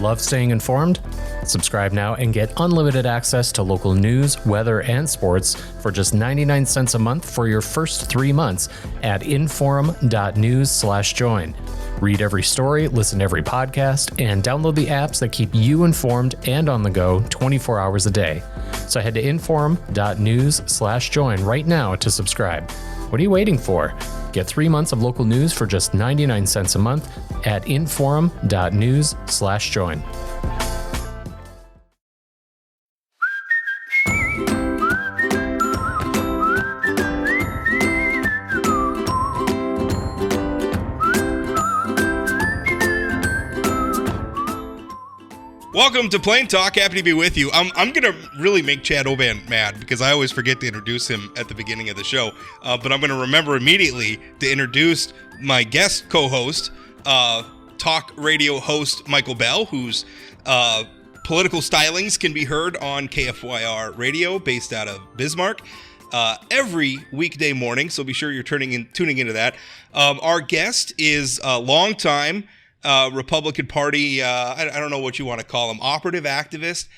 Love staying informed? Subscribe now and get unlimited access to local news, weather, and sports for just 99 cents a month for your first 3 months at inforum.news/join. Read every story, listen to every podcast, and download the apps that keep you informed and on the go 24 hours a day. So head to inforum.news/join right now to subscribe. What are you waiting for? Get 3 months of local news for just 99 cents a month at inforum.news/join. Welcome to Plain Talk. Happy to be with you. I'm going to really make Chad Oban mad because I always forget to introduce him at the beginning of the show. But I'm going to remember immediately to introduce my guest co-host, talk radio host Michael Bell, whose political stylings can be heard on KFYR Radio based out of Bismarck every weekday morning. So be sure you're tuning into that. Our guest is a longtime Republican Party, I don't know what you want to call him, operative activist.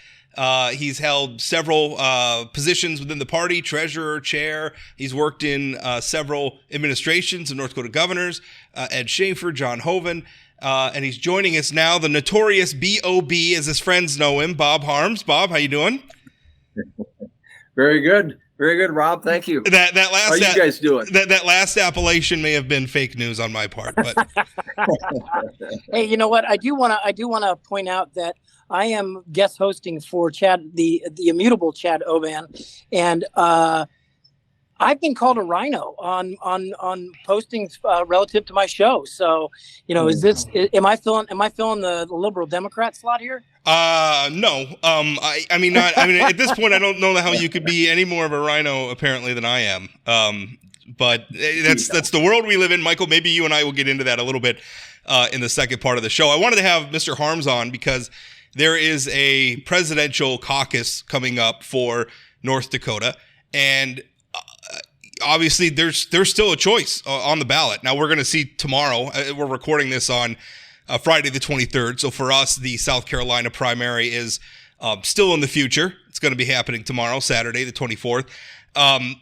He's held several positions within the party, treasurer, chair. He's worked in several administrations of North Dakota governors, Ed Schaefer, John Hoeven, and he's joining us now, the notorious B.O.B., as his friends know him, Bob Harms. Bob, how you doing? Very good. Very good, Rob. Thank you. That last How are you guys doing? That last appellation may have been fake news on my part, but hey, you know what? I do want to point out that I am guest hosting for Chad, the immutable Chad Oban, and I've been called a rhino on postings relative to my show. So, you know, am I filling the liberal Democrat slot here? No. I mean, at this point, I don't know how you could be any more of a rhino apparently than I am. But that's the world we live in, Michael. Maybe you and I will get into that a little bit in the second part of the show. I wanted to have Mr. Harms on because there is a presidential caucus coming up for North Dakota, and obviously there's still a choice on the ballot. Now we're going to see tomorrow. We're recording this on Friday the 23rd. So for us, the South Carolina primary is still in the future. It's going to be happening tomorrow, Saturday the 24th. And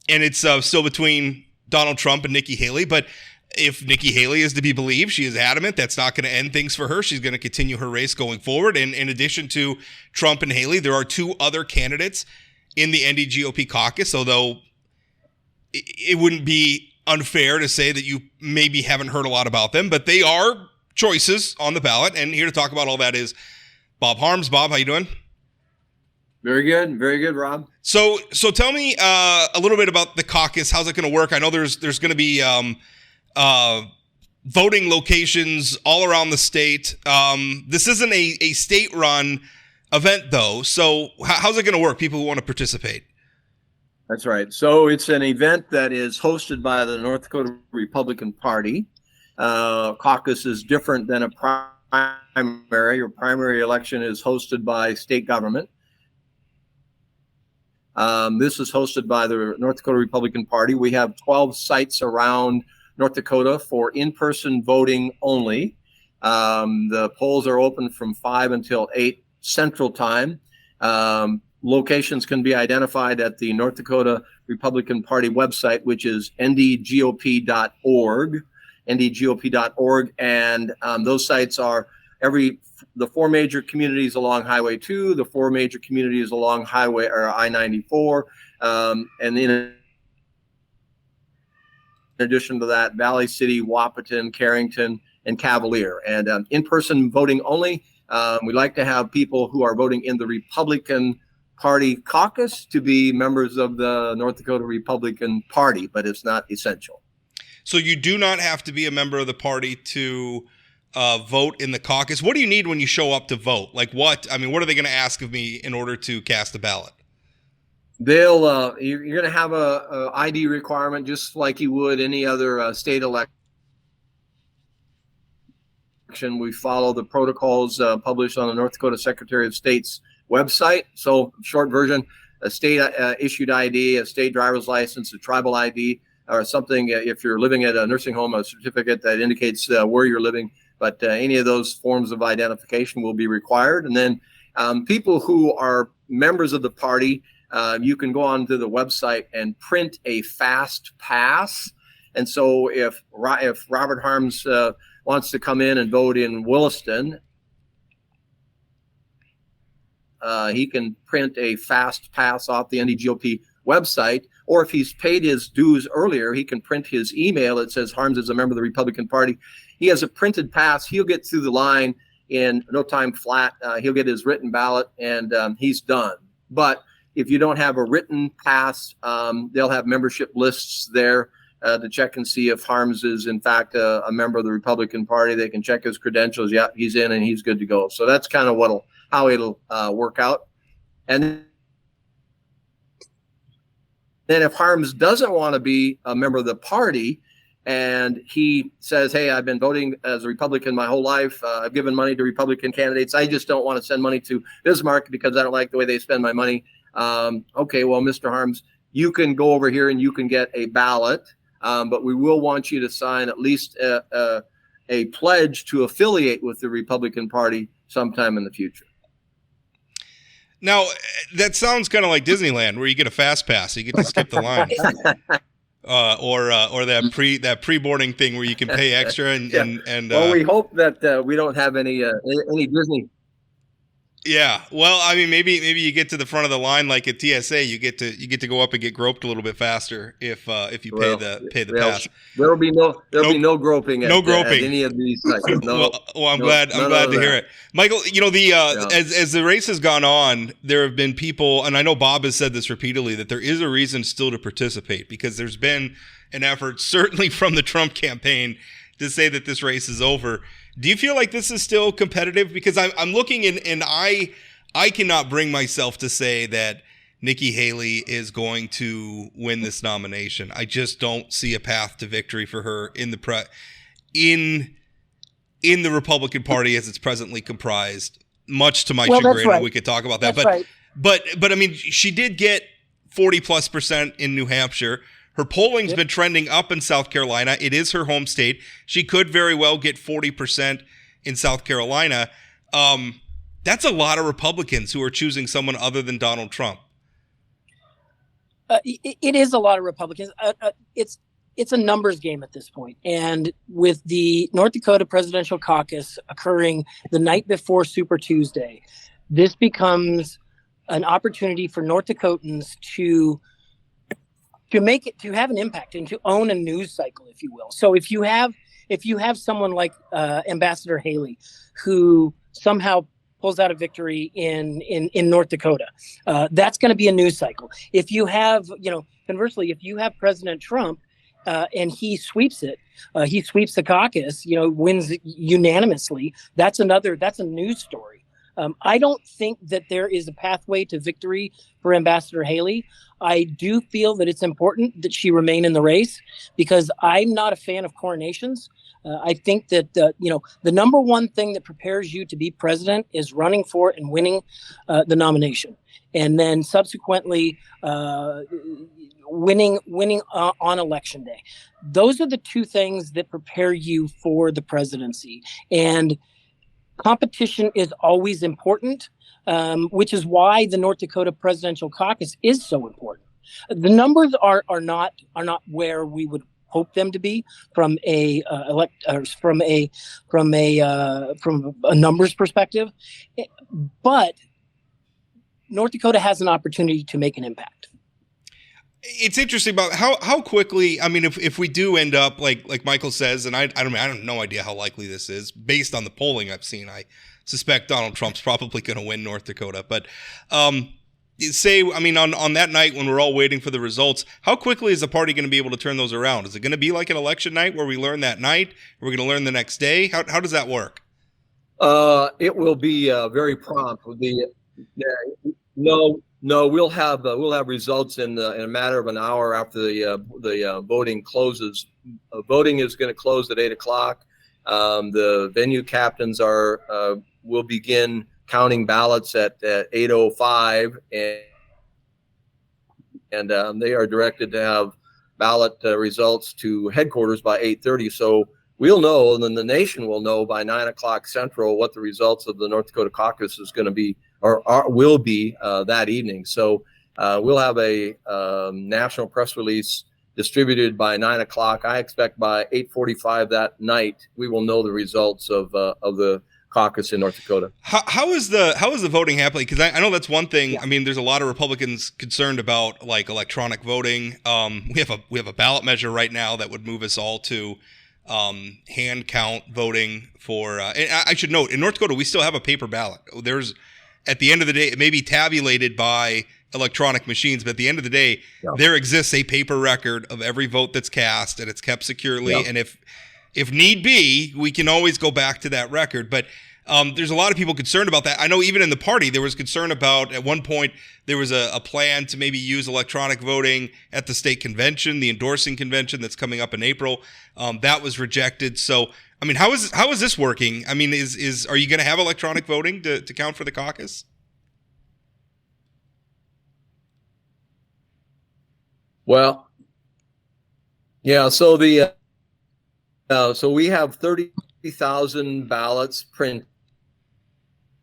it's still between Donald Trump and Nikki Haley. But if Nikki Haley is to be believed, she is adamant that's not going to end things for her. She's going to continue her race going forward. And in addition to Trump and Haley, there are two other candidates in the NDGOP caucus, although it wouldn't be unfair to say that you maybe haven't heard a lot about them, but they are choices on the ballot. And here to talk about all that is Bob Harms. Bob, how you doing? Very good. Very good, Rob. So tell me a little bit about the caucus. How's it going to work? I know there's going to be voting locations all around the state. This isn't a state-run event, though. So how's it going to work, people who want to participate? That's right. So it's an event that is hosted by the North Dakota Republican Party. Caucus is different than a primary. Your primary election is hosted by state government. This is hosted by the North Dakota Republican Party. We have 12 sites around North Dakota for in-person voting only. The polls are open from 5 until 8 Central Time. Locations can be identified at the North Dakota Republican Party website, which is ndgop.org, ndgop.org. And those sites are the 4 major communities along Highway 2, the 4 major communities along Highway or I-94, and in addition to that, Valley City, Wahpeton, Carrington, and Cavalier. And in-person voting only. We like to have people who are voting in the Republican Party caucus to be members of the North Dakota Republican Party, but it's not essential. So you do not have to be a member of the party to vote in the caucus. What do you need when you show up to vote? Like what? I mean, what are they going to ask of me in order to cast a ballot? You're going to have a ID requirement just like you would any other state election. We follow the protocols published on the North Dakota Secretary of State's website. So short version, a state issued ID, a state driver's license, a tribal ID, or something. If you're living at a nursing home, a certificate that indicates where you're living. but any of those forms of identification will be required. And then people who are members of the party, you can go onto the website and print a fast pass. And so if Robert Harms wants to come in and vote in Williston, he can print a fast pass off the NDGOP website, or if he's paid his dues earlier, he can print his email. It says Harms is a member of the Republican Party. He has a printed pass. He'll get through the line in no time flat. He'll get his written ballot, and he's done. But if you don't have a written pass, they'll have membership lists there to check and see if Harms is in fact a member of the Republican Party. They can check his credentials. Yeah, he's in and he's good to go. So that's kind of how it'll work out. And then if Harms doesn't want to be a member of the party and he says, hey, I've been voting as a Republican my whole life. I've given money to Republican candidates. I just don't want to send money to Bismarck because I don't like the way they spend my money. Okay, well, Mr. Harms, you can go over here and you can get a ballot, but we will want you to sign at least a pledge to affiliate with the Republican Party sometime in the future. Now, that sounds kind of like Disneyland, where you get a fast pass, you get to skip the line, or that pre-boarding thing where you can pay extra and. Well, we hope that we don't have any Disney. Yeah, well, I mean, maybe you get to the front of the line like at TSA, you get to go up and get groped a little bit faster if you pay the pass. There'll be no groping. No groping at any of these sites. No, well, I'm glad to hear it, Michael. You know, as the race has gone on, there have been people, and I know Bob has said this repeatedly, that there is a reason still to participate because there's been an effort, certainly from the Trump campaign, to say that this race is over. Do you feel like this is still competitive? Because I'm looking and I cannot bring myself to say that Nikki Haley is going to win this nomination. I just don't see a path to victory for her in the Republican Party as it's presently comprised. Much to my chagrin, right. We could talk about that. But I mean, she did get 40+% in New Hampshire. Her polling's been trending up in South Carolina. It is her home state. She could very well get 40% in South Carolina. That's a lot of Republicans who are choosing someone other than Donald Trump. It is a lot of Republicans. It's a numbers game at this point. And with the North Dakota presidential caucus occurring the night before Super Tuesday, this becomes an opportunity for North Dakotans to have an impact and to own a news cycle, if you will. So if you have someone like Ambassador Haley, who somehow pulls out a victory in North Dakota, that's going to be a news cycle. If you have, conversely, if you have President Trump and he sweeps it, he sweeps the caucus, wins unanimously, that's a news story. I don't think that there is a pathway to victory for Ambassador Haley. I do feel that it's important that she remain in the race because I'm not a fan of coronations. I think that, the number one thing that prepares you to be president is running for and winning the nomination. And then subsequently winning on election day. Those are the two things that prepare you for the presidency. And competition is always important, which is why the North Dakota presidential caucus is so important. The numbers are not where we would hope them to be from a numbers perspective, but North Dakota has an opportunity to make an impact. It's interesting about how quickly. I mean, if we do end up like Michael says, and I have no idea how likely this is based on the polling I've seen. I suspect Donald Trump's probably going to win North Dakota. But on that night when we're all waiting for the results, how quickly is the party going to be able to turn those around? Is it going to be like an election night where we learn that night? We're going to learn the next day. How does that work? It will be very prompt. No, we'll have results in a matter of an hour after the voting closes. Voting is going to close at 8:00. The venue captains will begin counting ballots at 8:05, and they are directed to have ballot results to headquarters by 8:30. So we'll know, and then the nation will know by 9 o'clock Central what the results of the North Dakota caucus is going to be will be that evening. So we'll have a national press release distributed by 9 o'clock. I expect by 8:45 that night we will know the results of the caucus in North Dakota. How is the voting happening? Because I know that's one thing. Yeah. I mean, there's a lot of Republicans concerned about like electronic voting. We have a ballot measure right now that would move us all to hand count voting for. And I should note, in North Dakota, we still have a paper ballot. There's, at the end of the day, it may be tabulated by electronic machines, but at the end of the day, there exists a paper record of every vote that's cast, and it's kept securely. Yeah. And if need be, we can always go back to that record. But there's a lot of people concerned about that. I know even in the party, there was concern about, at one point, there was a plan to maybe use electronic voting at the state convention, the endorsing convention that's coming up in April. That was rejected. So, I mean, how is this working? I mean, are you going to have electronic voting to count for the caucus? Well, yeah. So so we have 30,000 ballots printed.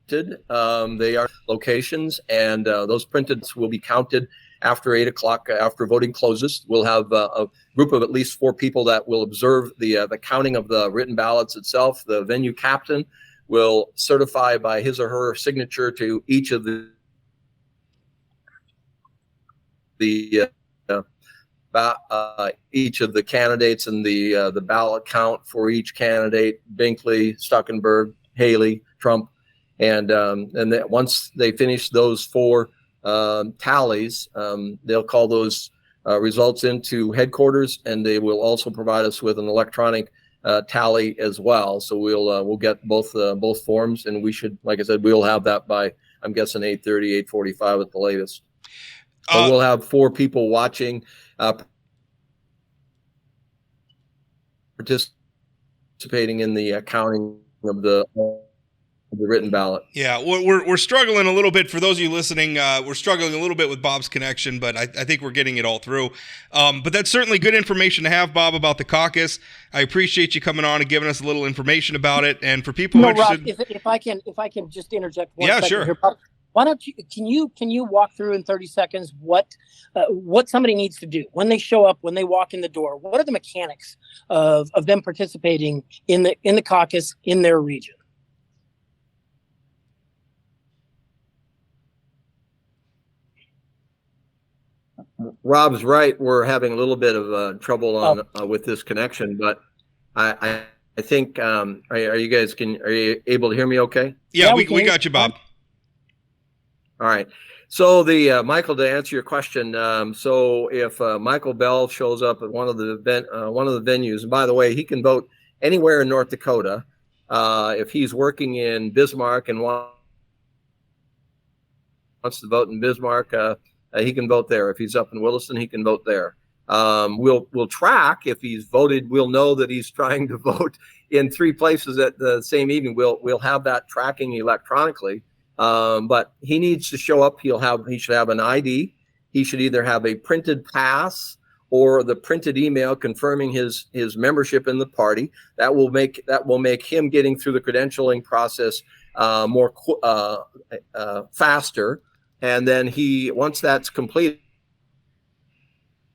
They are locations, and those printed will be counted after 8 o'clock, after voting closes. We'll have a group of at least 4 people that will observe the counting of the written ballots itself. The venue captain will certify by his or her signature to each of each of the candidates and the ballot count for each candidate: Binkley, Stuckenberg, Haley, Trump, and then once they finish those 4 tallies, they'll call those results into headquarters, and they will also provide us with an electronic tally as well. So we'll get both forms, and we should, like I said, we'll have that by, I'm guessing, 8:30, 8:45 at the latest. So we'll have 4 people watching, participating in the counting of the written ballot. Yeah, we're struggling a little bit. For those of you listening, we're struggling a little bit with Bob's connection, but I think we're getting it all through. But that's certainly good information to have, Bob, about the caucus. I appreciate you coming on and giving us a little information about it. And for people who are interested, Rob, if I can just interject one second sure. Here, Bob, why don't you can you walk through in 30 seconds what somebody needs to do when they show up, when they walk in the door? What are the mechanics of them participating in the caucus in their region? Rob's right. We're having a little bit of trouble with this connection, but I think are you guys are you able to hear me? Okay. Yeah, we got you, Bob. All right. So Michael, to answer your question, so if Michael Bell shows up at one of the venues, and by the way, he can vote anywhere in North Dakota. If he's working in Bismarck and wants to vote in Bismarck, he can vote there. If he's up in Williston, he can vote there. We'll track if he's voted. We'll know that he's trying to vote in 3 places at the same evening. We'll have that tracking electronically. But he needs to show up. He should have an ID. He should either have a printed pass or the printed email confirming his membership in the party. That will make him getting through the credentialing process more faster. And then once that's completed,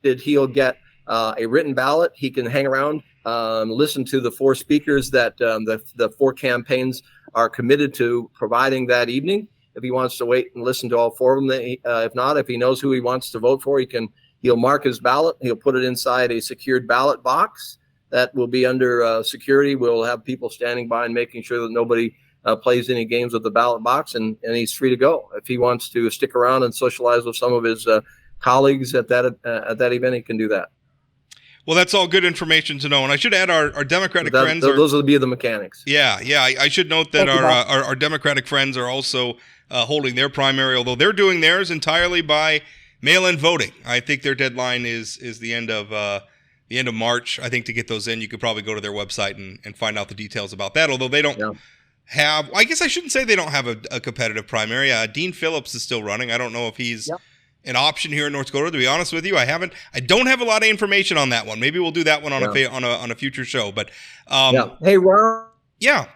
he'll get a written ballot. He can hang around, listen to the 4 speakers that the 4 campaigns are committed to providing that evening. If he wants to wait and listen to all 4 of them, if not, if he knows who he wants to vote for, he'll mark his ballot. He'll put it inside a secured ballot box that will be under security. We'll have people standing by and making sure that nobody plays any games with the ballot box, and he's free to go. If he wants to stick around and socialize with some of his colleagues at that event, he can do that. Well, that's all good information to know. And I should add our Democratic friends. Those will be the mechanics. Yeah. I should note that our Democratic friends are also holding their primary, although they're doing theirs entirely by mail-in voting. I think their deadline is the end of March. I think to get those in, you could probably go to their website and find out the details about that. Although they don't have, I guess I shouldn't say they don't have a competitive primary. Dean Phillips is still running. I don't know if he's an option here in North Dakota. To be honest with you, I don't have a lot of information on that one. Maybe we'll do that one on a future show. But Hey, Rob. Yeah.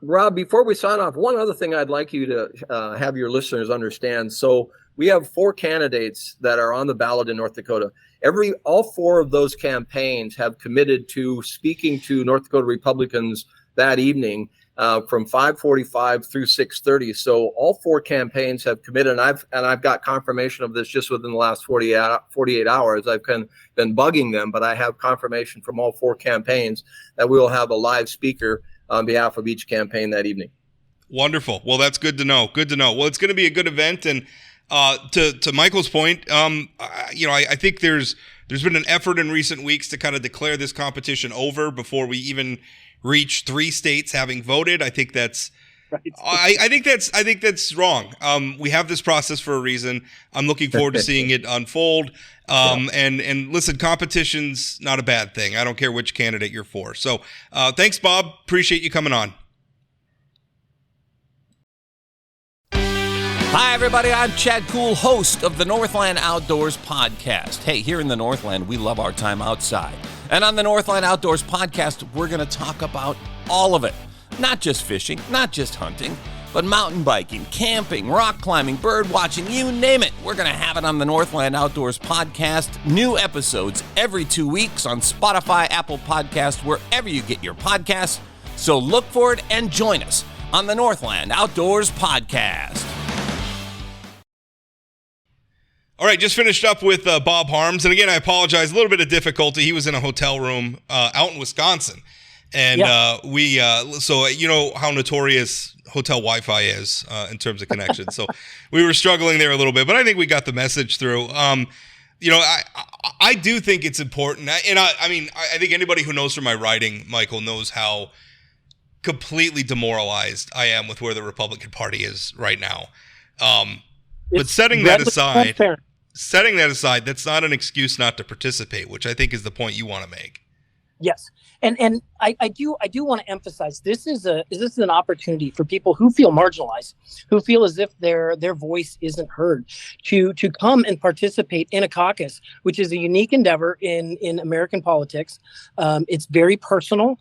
Rob, before we sign off, one other thing I'd like you to have your listeners understand. So we have 4 candidates that are on the ballot in North Dakota. All 4 of those campaigns have committed to speaking to North Dakota Republicans that evening from 5:45 through 6:30. So all 4 campaigns have committed, and I've got confirmation of this just within the last 48 hours. I've been bugging them, but I have confirmation from all 4 campaigns that we will have a live speaker on behalf of each campaign that evening. Wonderful. Well, that's good to know. Good to know. Well, it's going to be a good event, and to Michael's point, I think there's been an effort in recent weeks to kind of declare this competition over before we even reach 3 states having voted. I think that's right. I think that's wrong. We have this process for a reason. I'm looking forward to seeing it unfold. And listen, competition's not a bad thing. I don't care which candidate you're for. So thanks, Bob. Appreciate you coming on. Hi, everybody. I'm Chad Kuhl, host of the Northland Outdoors podcast. Hey, here in the Northland, we love our time outside. And on the Northland Outdoors podcast, we're going to talk about all of it. Not just fishing, not just hunting, but mountain biking, camping, rock climbing, bird watching, you name it. We're going to have it on the Northland Outdoors podcast. New episodes every 2 weeks on Spotify, Apple Podcasts, wherever you get your podcasts. So look for it and join us on the Northland Outdoors podcast. All right, just finished up with Bob Harms. And again, I apologize, a little bit of difficulty. He was in a hotel room out in Wisconsin. And so you know how notorious hotel Wi-Fi is in terms of connection. So we were struggling there a little bit, but I think we got the message through. I do think it's important. And I think anybody who knows from my writing, Michael, knows how completely demoralized I am with where the Republican Party is right now. But setting that aside, that's not an excuse not to participate, which I think is the point you want to make. Yes. And I do want to emphasize this is an opportunity for people who feel marginalized, who feel as if their voice isn't heard, to come and participate in a caucus, which is a unique endeavor in American politics. It's very personal.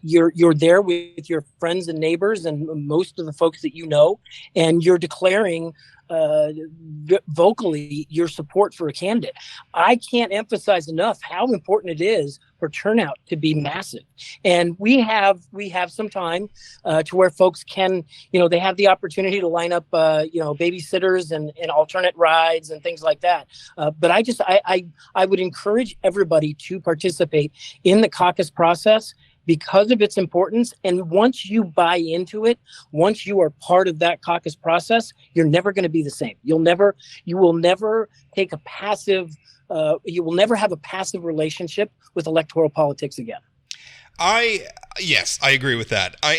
You're there with your friends and neighbors and most of the folks that you know, and you're declaring vocally your support for a candidate. I can't emphasize enough how important it is for turnout to be massive. And we have some time to where folks can, they have the opportunity to line up, babysitters and alternate rides and things like that. But I would encourage everybody to participate in the caucus process because of its importance. And once you buy into it, once you are part of that caucus process, you're never going to be the same. You will never take a passive, you will never have a passive relationship with electoral politics again. Yes, I agree with that. I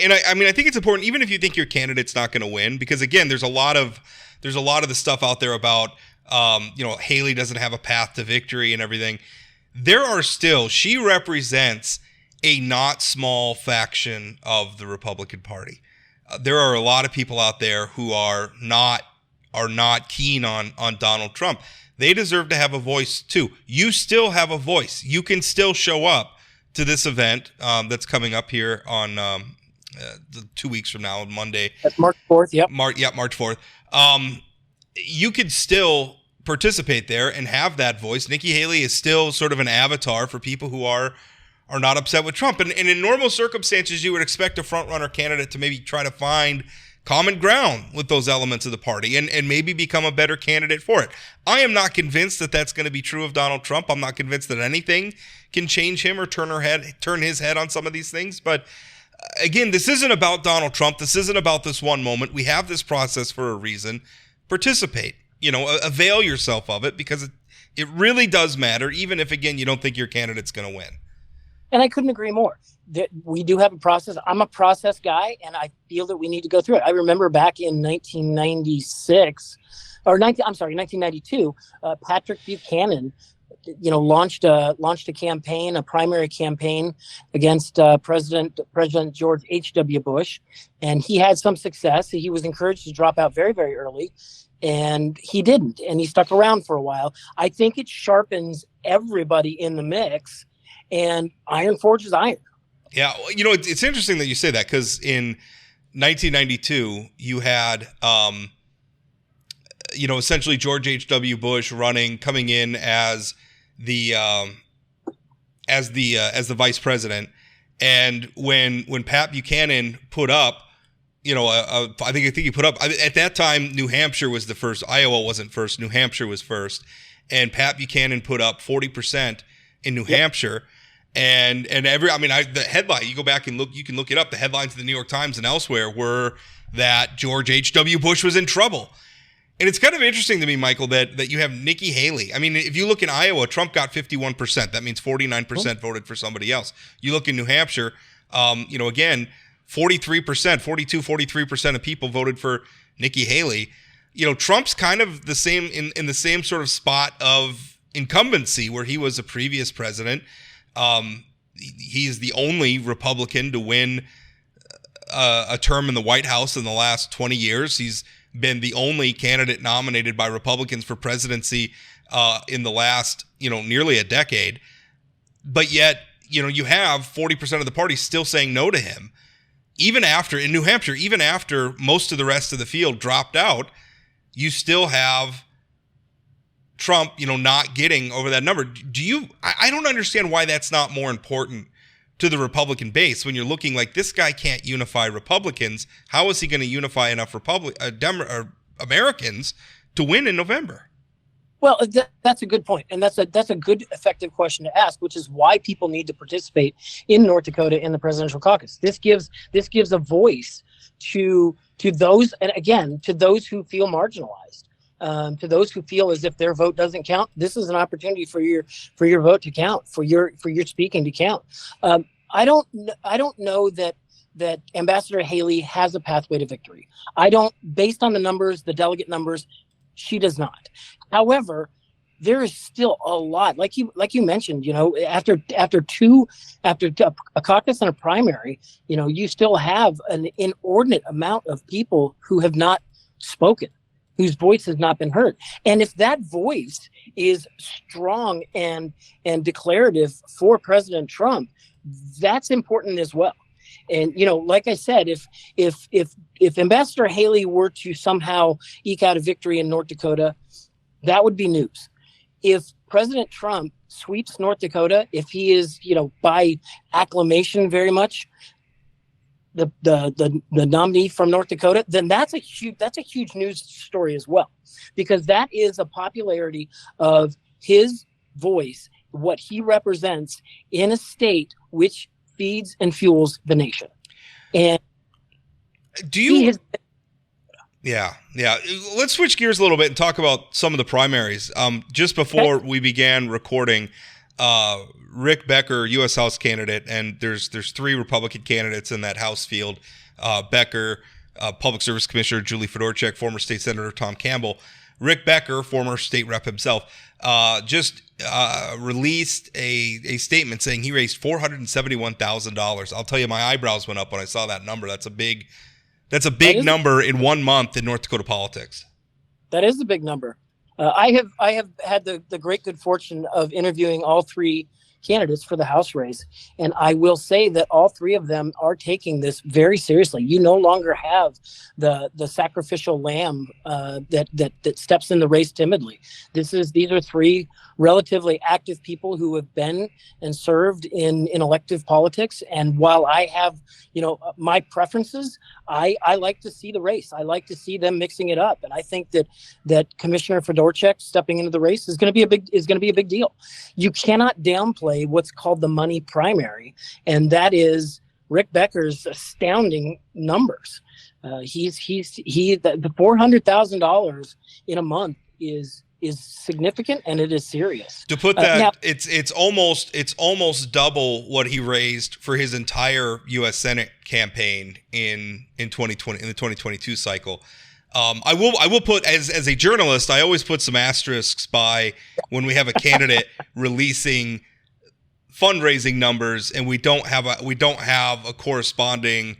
think it's important, even if you think your candidate's not going to win, because again, there's a lot of the stuff out there about, Haley doesn't have a path to victory and everything. She represents a not small faction of the Republican Party. There are a lot of people out there who are not keen on Donald Trump. They deserve to have a voice too. You still have a voice. You can still show up to this event that's coming up here on 2 weeks from now, on Monday. That's March 4th. Yep. March 4th. You could still participate there and have that voice. Nikki Haley is still sort of an avatar for people who are not upset with Trump. And in normal circumstances, you would expect a front-runner candidate to maybe try to find common ground with those elements of the party and maybe become a better candidate for it. I am not convinced that that's going to be true of Donald Trump. I'm not convinced that anything can change him or turn his head on some of these things. But again, this isn't about Donald Trump. This isn't about this one moment. We have this process for a reason. Participate, avail yourself of it, because it really does matter, even if, again, you don't think your candidate's going to win. And I couldn't agree more. We do have a process. I'm a process guy, and I feel that we need to go through it. I remember back in 1992, Patrick Buchanan, launched a campaign, a primary campaign against President George H.W. Bush, and he had some success. He was encouraged to drop out very, very early. And he didn't, and he stuck around for a while. I think it sharpens everybody in the mix, and iron forges iron. Yeah, it's interesting that you say that, because in 1992 you had essentially George H.W. Bush coming in as the vice president, and when Pat Buchanan put up, I think he put up, at that time New Hampshire was the first. Iowa wasn't first. New Hampshire was first, and Pat Buchanan put up 40% in New Hampshire. And the headline, you go back and you can look it up. The headlines in the New York Times and elsewhere were that George H.W. Bush was in trouble. And it's kind of interesting to me, Michael, that you have Nikki Haley. I mean, if you look in Iowa, Trump got 51%. That means 49% voted for somebody else. You look in New Hampshire, again, 43% of people voted for Nikki Haley. Trump's kind of the same in the same sort of spot of incumbency where he was a previous president. He's the only Republican to win a term in the White House in the last 20 years. He's been the only candidate nominated by Republicans for presidency in the last, nearly a decade. But yet, you have 40% of the party still saying no to him. Even after, in New Hampshire, even after most of the rest of the field dropped out, you still have Trump, not getting over that number. I don't understand why that's not more important to the Republican base when you're looking like this guy can't unify Republicans. How is he going to unify enough Americans to win in November? Well, that's a good point, and that's a good, effective question to ask, which is why people need to participate in North Dakota in the presidential caucus. This gives a voice to those, and again, to those who feel marginalized. To those who feel as if their vote doesn't count, this is an opportunity for your vote to count, for your speaking to count. I don't know that Ambassador Haley has a pathway to victory. Based on the numbers, the delegate numbers, she does not. However, there is still a lot, like you mentioned, after a caucus and a primary, you still have an inordinate amount of people who have not spoken, whose voice has not been heard. And if that voice is strong and declarative for President Trump, that's important as well. And, like I said, if Ambassador Haley were to somehow eke out a victory in North Dakota, that would be news. If President Trump sweeps North Dakota, if he is, by acclamation very much, the nominee from North Dakota, then that's a huge news story as well, because that is a popularity of his voice, what he represents in a state which feeds and fuels the nation. And yeah. Let's switch gears a little bit and talk about some of the primaries. Just before we began recording, Rick Becker, U.S. House candidate, and there's three Republican candidates in that House field. Becker, Public Service Commissioner Julie Fedorchak, former State Senator Tom Campbell. Rick Becker, former state rep himself, just released a statement saying he raised $471,000. I'll tell you, my eyebrows went up when I saw that number. That's a big number in 1 month in North Dakota politics. That is a big number. I have had the great good fortune of interviewing all three candidates for the House race, and I will say that all three of them are taking this very seriously. You no longer have the sacrificial lamb that steps in the race timidly. These are three relatively active people who have been and served in elective politics. And while I have, my preferences, I like to see the race. I like to see them mixing it up. And I think that Commissioner Fedorchak stepping into the race is going to be a big deal. You cannot downplay what's called the money primary, and that is Rick Becker's astounding numbers. The $400,000 in a month is significant, and it is serious. To put that, it's almost double what he raised for his entire U.S. Senate campaign in 2020, in the 2022 cycle. I will put, as a journalist, I always put some asterisks by when we have a candidate releasing fundraising numbers and we don't have a corresponding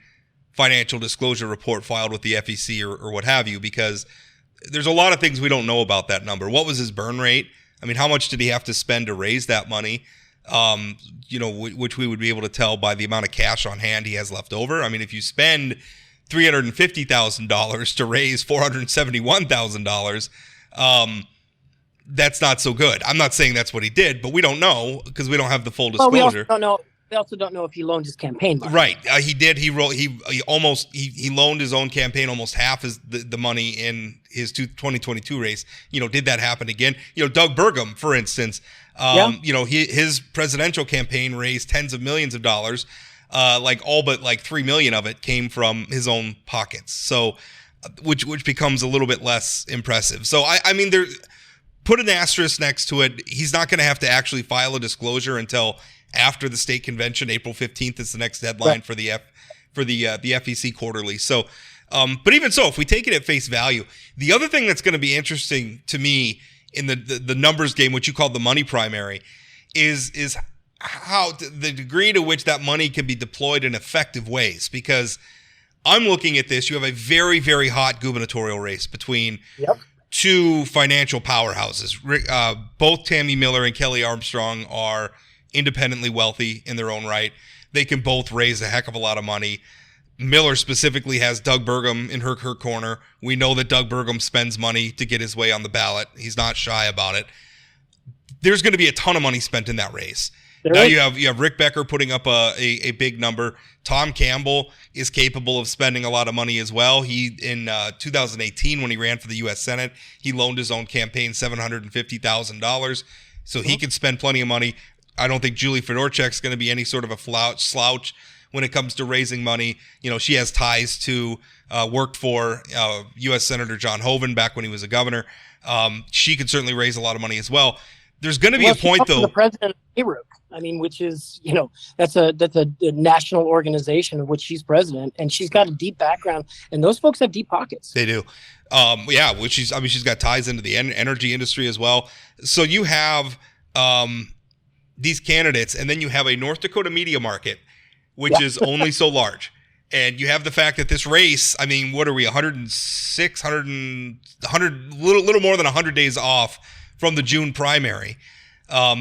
financial disclosure report filed with the FEC or what have you, because there's a lot of things we don't know about that number. What was his burn rate? I mean, how much did he have to spend to raise that money? Which we would be able to tell by the amount of cash on hand he has left over. I mean, if you spend $350,000 to raise $471,000, that's not so good. I'm not saying that's what he did, but we don't know because we don't have the full disclosure. Well, we also don't know if he loaned his campaign money. Right. He did. He loaned his own campaign almost half the money in his 2022 race. Did that happen again? Doug Burgum, for instance, his presidential campaign raised tens of millions of dollars. All but $3 million of it came from his own pockets. So, which becomes a little bit less impressive. So I mean, put an asterisk next to it. He's not going to have to actually file a disclosure until after the state convention. April 15th is the next deadline for the FEC quarterly. So, but even so, if we take it at face value, the other thing that's going to be interesting to me in the numbers game, which you call the money primary, is how the degree to which that money can be deployed in effective ways. Because I'm looking at this, you have a very, very hot gubernatorial race between two financial powerhouses. Both Tammy Miller and Kelly Armstrong are independently wealthy in their own right. They can both raise a heck of a lot of money. Miller specifically has Doug Burgum in her corner. We know that Doug Burgum spends money to get his way on the ballot. He's not shy about it. There's going to be a ton of money spent in that race. Now you have Rick Becker putting up a big number. Tom Campbell is capable of spending a lot of money as well. He in 2018 when he ran for the U.S. Senate, he loaned his own campaign $750,000, so he could spend plenty of money. I don't think Julie Fedorchak is going to be any sort of a slouch when it comes to raising money. She has ties to worked for U.S. Senator John Hoeven back when he was a governor. She could certainly raise a lot of money as well. There's going to be a point though. The president of ARUC, I mean, which is that's a national organization of which she's president, and she's got a deep background, and those folks have deep pockets. They do, she's got ties into the energy industry as well. So you have these candidates, and then you have a North Dakota media market, which is only so large. And you have the fact that this race, I mean, what are we, 106, 100, little more than 100 days off from the June primary.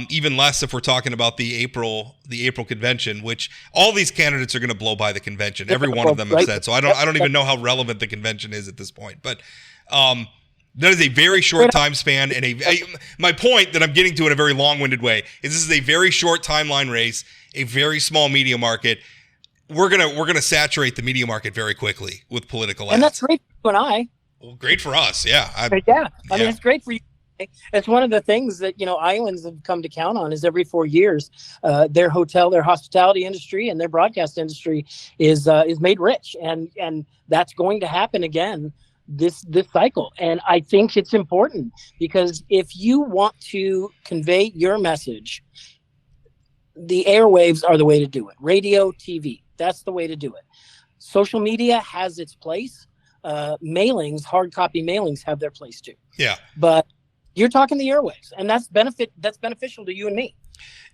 Even less if we're talking about the April convention, which all these candidates are going to blow by the convention. Every one of them have said. So I don't even know how relevant the convention is at this point. But that is a very short time span, and my point that I'm getting to in a very long-winded way is this is a very short timeline race, a very small media market. We're gonna saturate the media market very quickly with political ads. And that's great for you and I. Well, great for us, yeah. I mean, it's great for you. It's one of the things that islands have come to count on is every 4 years, their hospitality industry and their broadcast industry is made rich, and that's going to happen again this cycle. And I think it's important because if you want to convey your message, the airwaves are the way to do it. Radio, TV, that's the way to do it. Social media has its place. Mailings, hard copy mailings have their place too. Yeah. But you're talking the airwaves, and that's beneficial to you and me.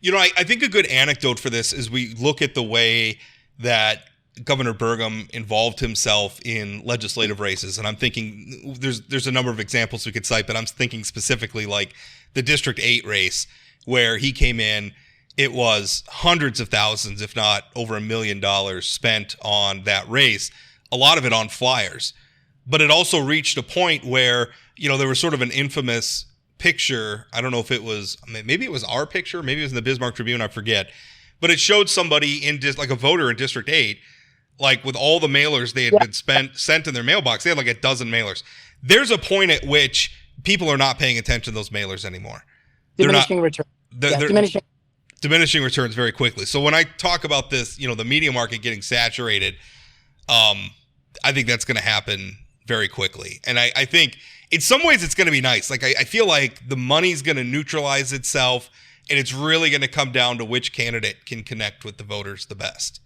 I think a good anecdote for this is we look at the way that Governor Burgum involved himself in legislative races. And I'm thinking there's a number of examples we could cite, but I'm thinking specifically like the District 8 race where he came in. It was hundreds of thousands, if not over $1 million spent on that race, a lot of it on flyers. But it also reached a point where, there was sort of an infamous picture. I don't know if it was, maybe it was our picture, maybe it was in the Bismarck Tribune, I forget. But it showed somebody like a voter in District 8, like with all the mailers they had been sent in their mailbox. They had like a dozen mailers. There's a point at which people are not paying attention to those mailers anymore. Diminishing returns. Diminishing returns very quickly. So when I talk about this, the media market getting saturated, I think that's going to happen very quickly. And I think in some ways it's going to be nice. Like I feel like the money's going to neutralize itself, and it's really going to come down to which candidate can connect with the voters the best.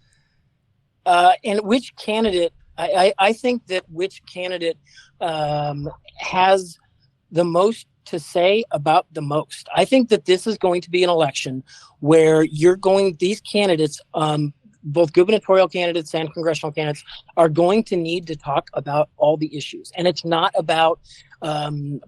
And which candidate, I think that which candidate has the most to say about the most. I think that this is going to be an election where these candidates, both gubernatorial candidates and congressional candidates are going to need to talk about all the issues. And it's not about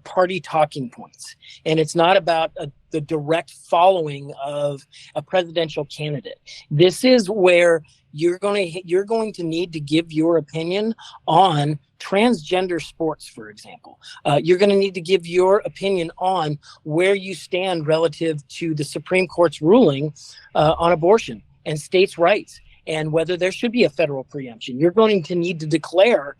party talking points. And it's not about the direct following of a presidential candidate. This is where you're going to need to give your opinion on transgender sports, for example. You're going to need to give your opinion on where you stand relative to the Supreme Court's ruling on abortion and states' rights, and whether there should be a federal preemption. You're going to need to declare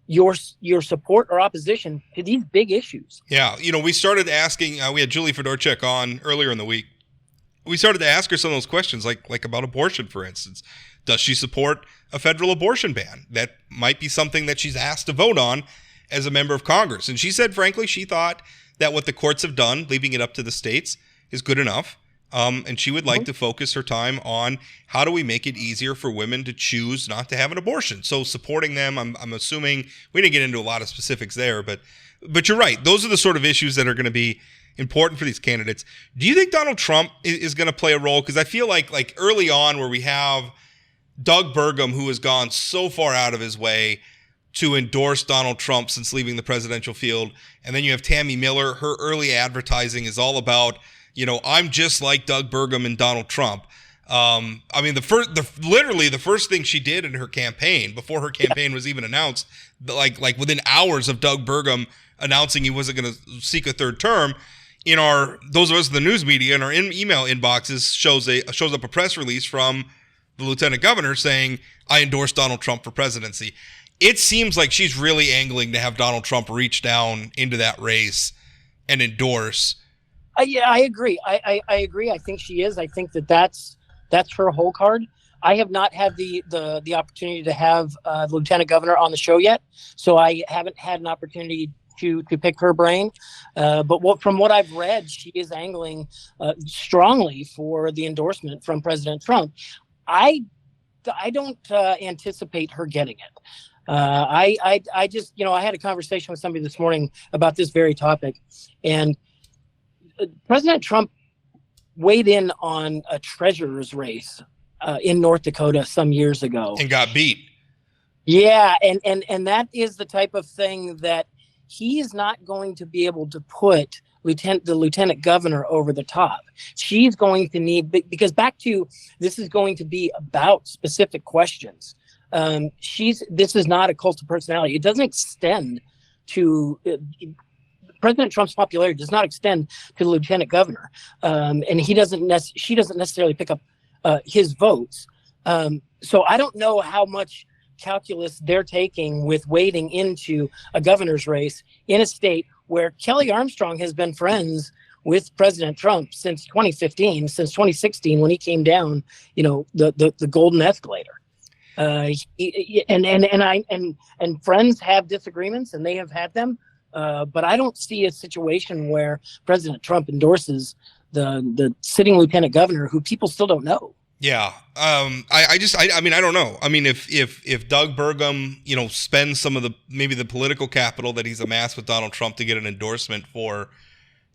your support or opposition to these big issues. Yeah, we started asking. We had Julie Fedorchak on earlier in the week. We started to ask her some of those questions, like about abortion, for instance. Does she support a federal abortion ban? That might be something that she's asked to vote on as a member of Congress. And she said, frankly, she thought that what the courts have done, leaving it up to the states, is good enough. And she would like to focus her time on how do we make it easier for women to choose not to have an abortion. So supporting them, I'm assuming, we didn't get into a lot of specifics there, but you're right. Those are the sort of issues that are going to be important for these candidates. Do you think Donald Trump is going to play a role? Because I feel like early on where we have Doug Burgum, who has gone so far out of his way to endorse Donald Trump since leaving the presidential field, and then you have Tammy Miller. Her early advertising is all about, I'm just like Doug Burgum and Donald Trump. Literally the first thing she did in her campaign, before her campaign was even announced, like within hours of Doug Burgum announcing he wasn't going to seek a third term, those of us in the news media, in our email inboxes shows up a press release from the lieutenant governor saying, I endorse Donald Trump for presidency. It seems like she's really angling to have Donald Trump reach down into that race and endorse. Yeah, I agree. I agree. I think she is. I think that's her whole card. I have not had the opportunity to have the lieutenant governor on the show yet, so I haven't had an opportunity to pick her brain. But from what I've read, she is angling strongly for the endorsement from President Trump. I don't anticipate her getting it. I just, I had a conversation with somebody this morning about this very topic, and President Trump weighed in on a treasurer's race in North Dakota some years ago and got beat. Yeah, and that is the type of thing that he is not going to be able to put the lieutenant governor over the top. She's going to need, because this is going to be about specific questions. This is not a cult of personality. It doesn't extend to President Trump's popularity does not extend to the lieutenant governor, and she doesn't necessarily pick up his votes. So I don't know how much calculus they're taking with wading into a governor's race in a state where Kelly Armstrong has been friends with President Trump since 2015, since 2016 when he came down, the golden escalator. And friends have disagreements, and they have had them. But I don't see a situation where President Trump endorses the sitting lieutenant governor, who people still don't know. Yeah. I don't know. I mean, if Doug Burgum, spends some of maybe the political capital that he's amassed with Donald Trump to get an endorsement for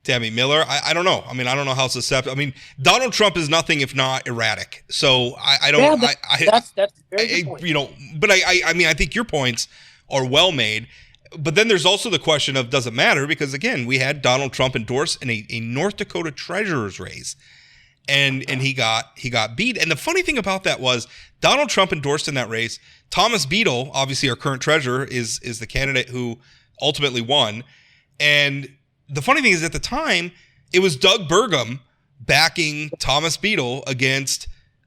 Tammy Miller, I don't know. I mean, I don't know how susceptible. I mean, Donald Trump is nothing if not erratic. So I don't. Yeah, that's a very good point. But I think your points are well made. But then there's also the question of, does it matter? Because again, we had Donald Trump endorse in a North Dakota treasurer's race, and he got beat. And the funny thing about that was Donald Trump endorsed in that race. Thomas Beadle, obviously our current treasurer, is the candidate who ultimately won. And the funny thing is, at the time, it was Doug Burgum backing Thomas Beadle against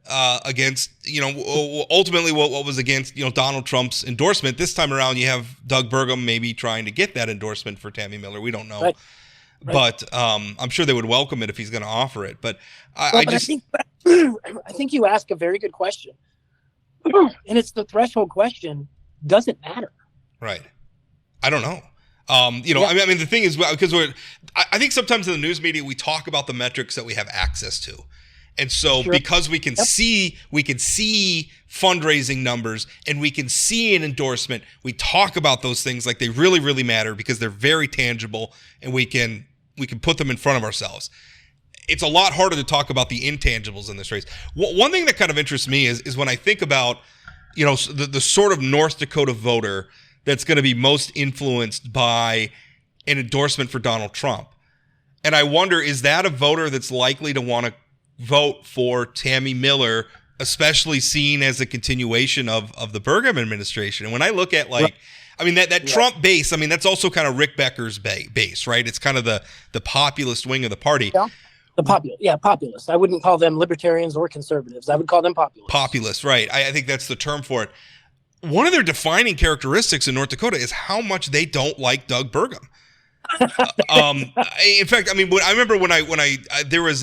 ultimately what was against Donald Trump's endorsement. This time around, you have Doug Burgum maybe trying to get that endorsement for Tammy Miller. We don't know, right. But I'm sure they would welcome it if he's going to offer it. But I think you ask a very good question, and it's the threshold question: does it matter? Right. I don't know. I mean, the thing is, because I think sometimes in the news media we talk about the metrics that we have access to. And so because we can see fundraising numbers and we can see an endorsement, we talk about those things like they really, really matter because they're very tangible and we can put them in front of ourselves. it's a lot harder to talk about the intangibles in this race. One thing that kind of interests me is when I think about, the sort of North Dakota voter that's going to be most influenced by an endorsement for Donald Trump. And I wonder, is that a voter that's likely to want to vote for Tammy Miller, especially seen as a continuation of the Burgum administration? And when I look at that Trump base, that's also kind of Rick Becker's base, right? It's kind of the populist wing of the party. Yeah. Populist. I wouldn't call them libertarians or conservatives. I would call them populists. Populist, right. I think that's the term for it. One of their defining characteristics in North Dakota is how much they don't like Doug Burgum. In fact, I remember when I there was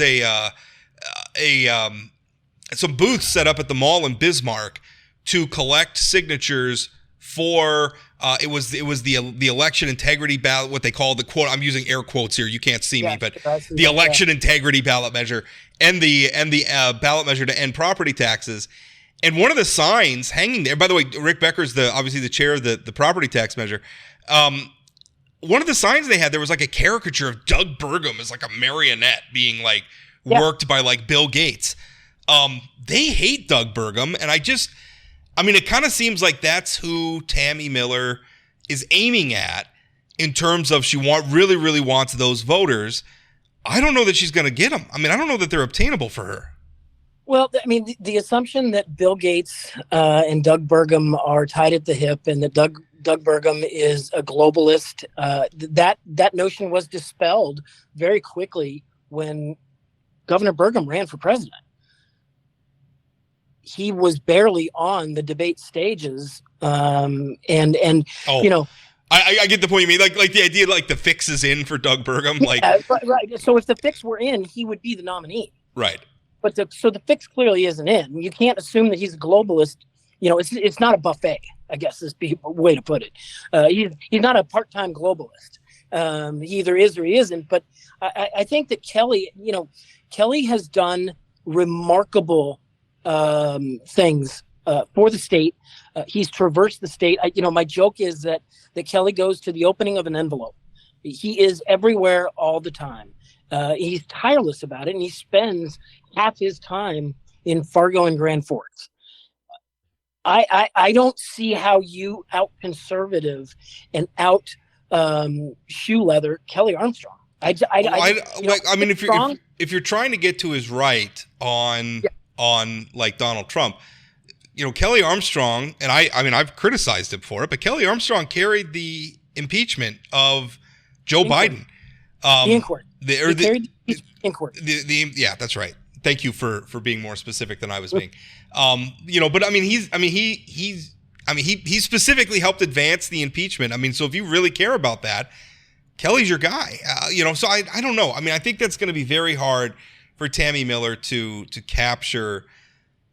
some booths set up at the mall in Bismarck to collect signatures for it was the election integrity ballot, what they call the quote. I'm using air quotes here. You can't see me, but the election integrity ballot measure and the ballot measure to end property taxes. And one of the signs hanging there, by the way, Rick Becker's obviously the chair of the property tax measure. One of the signs they had, there was like a caricature of Doug Burgum as like a marionette being worked by Bill Gates. They hate Doug Burgum, and it kind of seems like that's who Tammy Miller is aiming at in terms of she really, really wants those voters. I don't know that she's going to get them. I don't know that they're obtainable for her. Well, the assumption that Bill Gates and Doug Burgum are tied at the hip and that Doug Burgum is a globalist, that notion was dispelled very quickly when Governor Burgum ran for president. He was barely on the debate stages, I get the point you mean, like the idea the fix is in for Doug Burgum, right. So if the fix were in, he would be the nominee, right? But the fix clearly isn't in. You can't assume that he's a globalist. It's not a buffet, I guess is the way to put it. He's not a part-time globalist. He either is or he isn't. But I think that Kelly has done remarkable things for the state. He's traversed the state. My joke is that Kelly goes to the opening of an envelope. He is everywhere all the time. He's tireless about it, and he spends half his time in Fargo and Grand Forks. I don't see how you out conservative and out shoe leather Kelly Armstrong. If you're trying to get to his right on Donald Trump, Kelly Armstrong, and I've criticized him for it, but Kelly Armstrong carried the impeachment of Joe Biden. The inquiry. Inquiry. Yeah, that's right. Thank you for being more specific than I was being. He specifically helped advance the impeachment. So if you really care about that, Kelly's your guy. So I don't know. I think that's going to be very hard for Tammy Miller to capture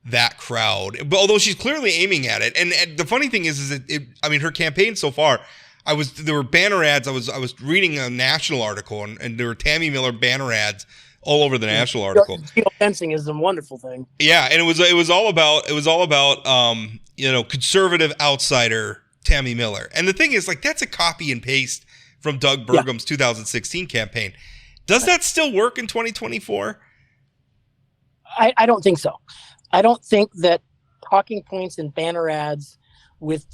that crowd. But although she's clearly aiming at it, and the funny thing is that her campaign so far, there were banner ads. I was reading a national article, and there were Tammy Miller banner ads all over the national article. Fencing is a wonderful thing. Yeah, and it was all about conservative outsider Tammy Miller. And the thing is, that's a copy and paste from Doug Burgum's 2016 campaign. Does that still work in 2024? I don't think so. I don't think that talking points and banner ads with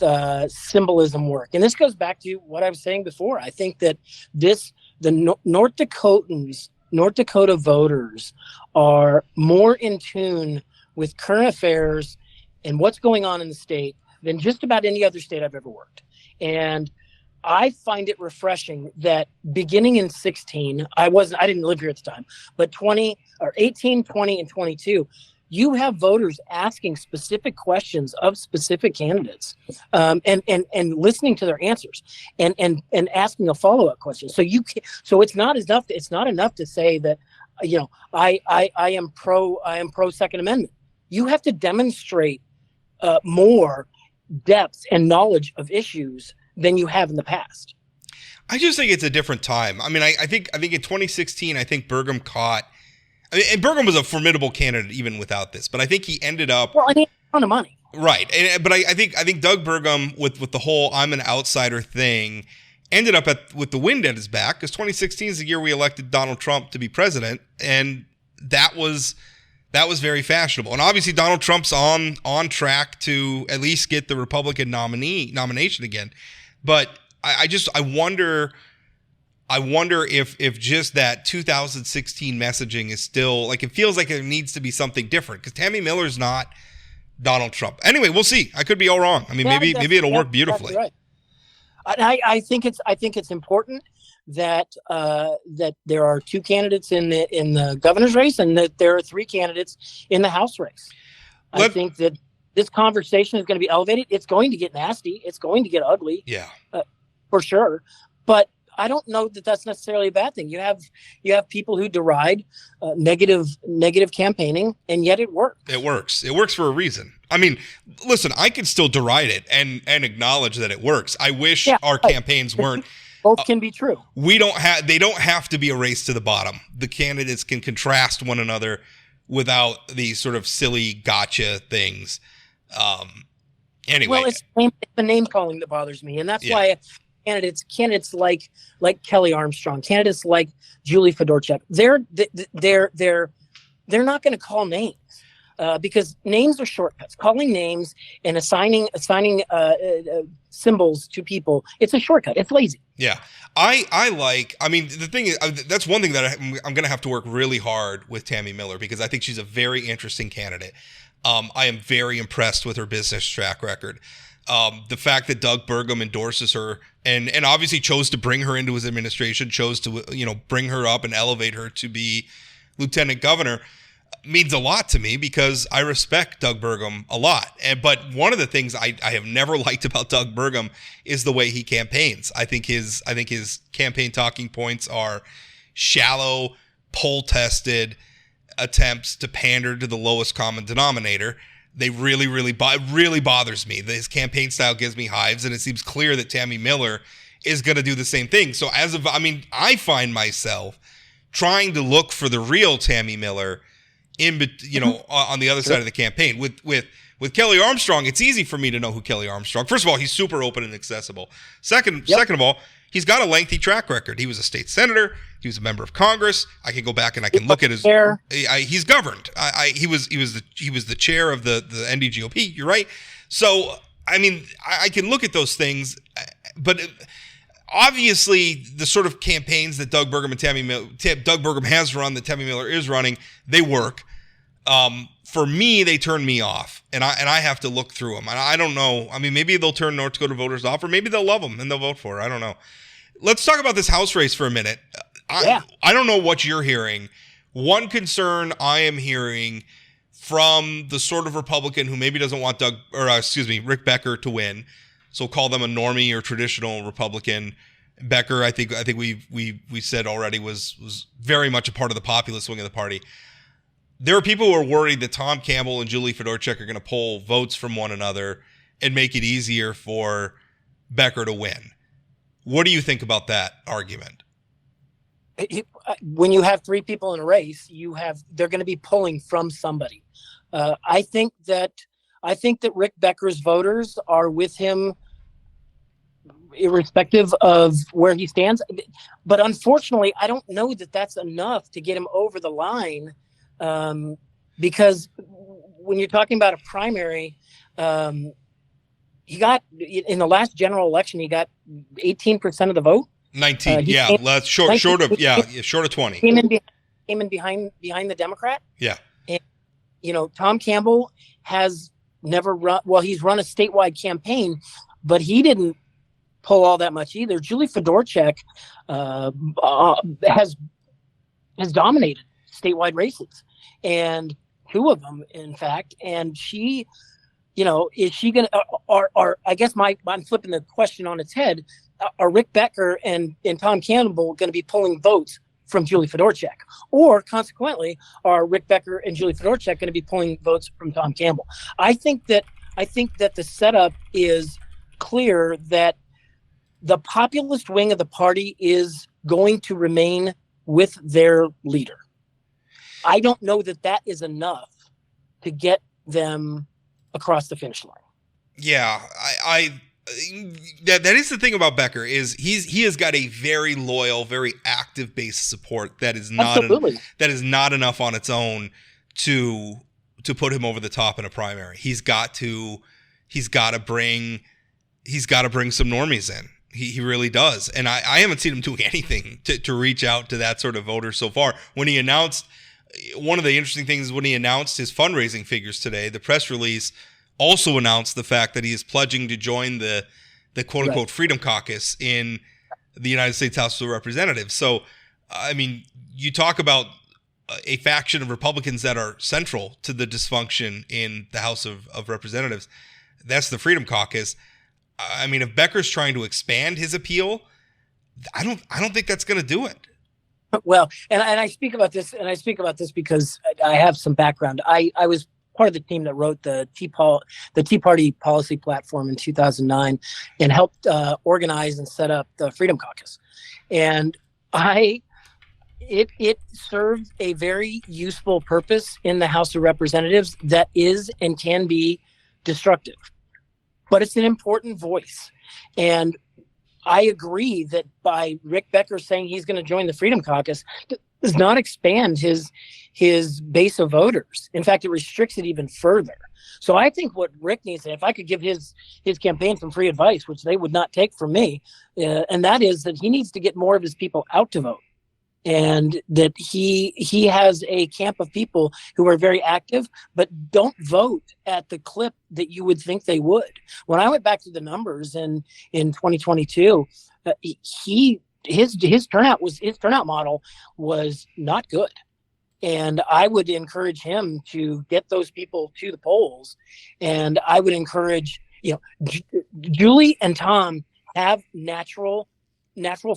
symbolism work. And this goes back to what I was saying before. I think that the North Dakota voters are more in tune with current affairs and what's going on in the state than just about any other state I've ever worked. And I find it refreshing that beginning in 16, I didn't live here at the time, but 18, 20, and 22, you have voters asking specific questions of specific candidates, and listening to their answers, and asking a follow-up question. So it's not enough. It's not enough to say that, I am pro Second Amendment. You have to demonstrate more depth and knowledge of issues than you have in the past. I just think it's a different time. I think in 2016, I think Burgum caught. And Burgum was a formidable candidate even without this, but I think he ended up. Well, he had a ton of money, right? But I think Doug Burgum with the whole "I'm an outsider" thing ended up with the wind at his back, because 2016 is the year we elected Donald Trump to be president, and that was very fashionable. And obviously Donald Trump's on track to at least get the Republican nomination again. But I wonder if just that 2016 messaging is still, like, it feels like there needs to be something different, because Tammy Miller's not Donald Trump. Anyway, we'll see. I could be all wrong. I mean, maybe it'll work beautifully. Right. I think it's important that there are two candidates in the governor's race, and that there are three candidates in the House race. I think that this conversation is going to be elevated. It's going to get nasty. It's going to get ugly. Yeah, for sure. But I don't know that that's necessarily a bad thing. You have people who deride negative campaigning, and yet it works. It works. It works for a reason. I mean, listen, I can still deride it and acknowledge that it works. I wish our campaigns weren't. Both can be true. They don't have to be a race to the bottom. The candidates can contrast one another without these sort of silly gotcha things. Anyway. Well, it's the name calling that bothers me, and that's why candidates like Kelly Armstrong, candidates like Julie Fedorchak, they're not going to call names because names are shortcuts. Calling names and assigning symbols to people, it's a shortcut. It's lazy. Yeah, I mean, the thing is, that's one thing that I'm going to have to work really hard with Tammy Miller, because I think she's a very interesting candidate. I am very impressed with her business track record. The fact that Doug Burgum endorses her and obviously chose to bring her into his administration, chose to, bring her up and elevate her to be lieutenant governor, means a lot to me, because I respect Doug Burgum a lot. But one of the things I have never liked about Doug Burgum is the way he campaigns. I think his campaign talking points are shallow, poll-tested attempts to pander to the lowest common denominator. They really bothers me. His campaign style gives me hives, and it seems clear that Tammy Miller is going to do the same thing. So I find myself trying to look for the real Tammy Miller on the other side of the campaign. With Kelly Armstrong, it's easy for me to know who Kelly Armstrong. First of all, he's super open and accessible. Second of all, he's got a lengthy track record. He was a state senator. He was a member of Congress. I can go back and I can look at his. He's governed. He was the chair of the NDGOP. You're right. So I mean, I can look at those things, but obviously the sort of campaigns that Doug Burgum has run, that Tammy Miller is running, they work. For me, they turn me off, and I have to look through them. And I don't know. I mean, maybe they'll turn North Dakota voters off, or maybe they'll love them and they'll vote for her. I don't know. Let's talk about this House race for a minute. I don't know what you're hearing. One concern I am hearing from the sort of Republican who maybe doesn't want Rick Becker to win, so call them a normie or traditional Republican. Becker, I think we said already was very much a part of the populist wing of the party. There are people who are worried that Tom Campbell and Julie Fedorchak are going to pull votes from one another and make it easier for Becker to win. What do you think about that argument? When you have three people in a race, they're going to be pulling from somebody. I think that Rick Becker's voters are with him, irrespective of where he stands. But unfortunately, I don't know that that's enough to get him over the line, because when you're talking about a primary, he got, in the last general election, he got 18% of the vote. 19, short of 20. Came in behind the Democrat. Yeah. And, Tom Campbell has never run, well, he's run a statewide campaign, but he didn't pull all that much either. Julie Fedorchak has dominated statewide races, and two of them, in fact, and she, is she going to, or I guess I'm flipping the question on its head. Are Rick Becker and Tom Campbell going to be pulling votes from Julie Fedorchak? Or consequently, are Rick Becker and Julie Fedorchak going to be pulling votes from Tom Campbell? I think that the setup is clear that the populist wing of the party is going to remain with their leader. I don't know that is enough to get them across the finish line. Yeah, that is the thing about Becker is he has got a very loyal, very active base of support that is not enough on its own to put him over the top in a primary. He's got to bring some normies in. He really does. And I haven't seen him doing anything to reach out to that sort of voter so far. When he announced, one of the interesting things is when he announced his fundraising figures today, the press release also announced the fact that he is pledging to join the quote unquote Freedom Caucus in the United States House of Representatives. So, I mean, you talk about a faction of Republicans that are central to the dysfunction in the House of Representatives. That's the Freedom Caucus. I mean, if Becker's trying to expand his appeal, I don't think that's going to do it. Well, and I speak about this, because I have some background. I was part of the team that wrote the Tea Party policy platform in 2009 and helped organize and set up the Freedom Caucus. And it served a very useful purpose in the House of Representatives that is and can be destructive. But it's an important voice. And I agree that by Rick Becker saying he's going to join the Freedom Caucus does not expand his base of voters. In fact, it restricts it even further. So I think what Rick needs, and if I could give his campaign some free advice, which they would not take from me, and that is that he needs to get more of his people out to vote. And that he has a camp of people who are very active, but don't vote at the clip that you would think they would. When I went back to the numbers in 2022, his turnout model was not good. And I would encourage him to get those people to the polls. And I would encourage, Julie and Tom have natural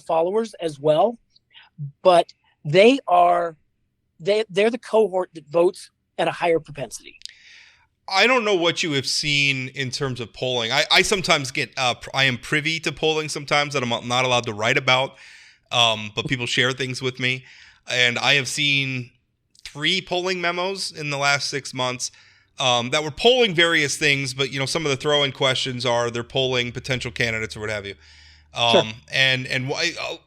followers as well. But they're the cohort that votes at a higher propensity. I don't know what you have seen in terms of polling. I sometimes I am privy to polling sometimes that I'm not allowed to write about, but people share things with me. And I have seen 3 polling memos in the last 6 months that were polling various things, but some of the throw-in questions are they're polling potential candidates or what have you. Sure. And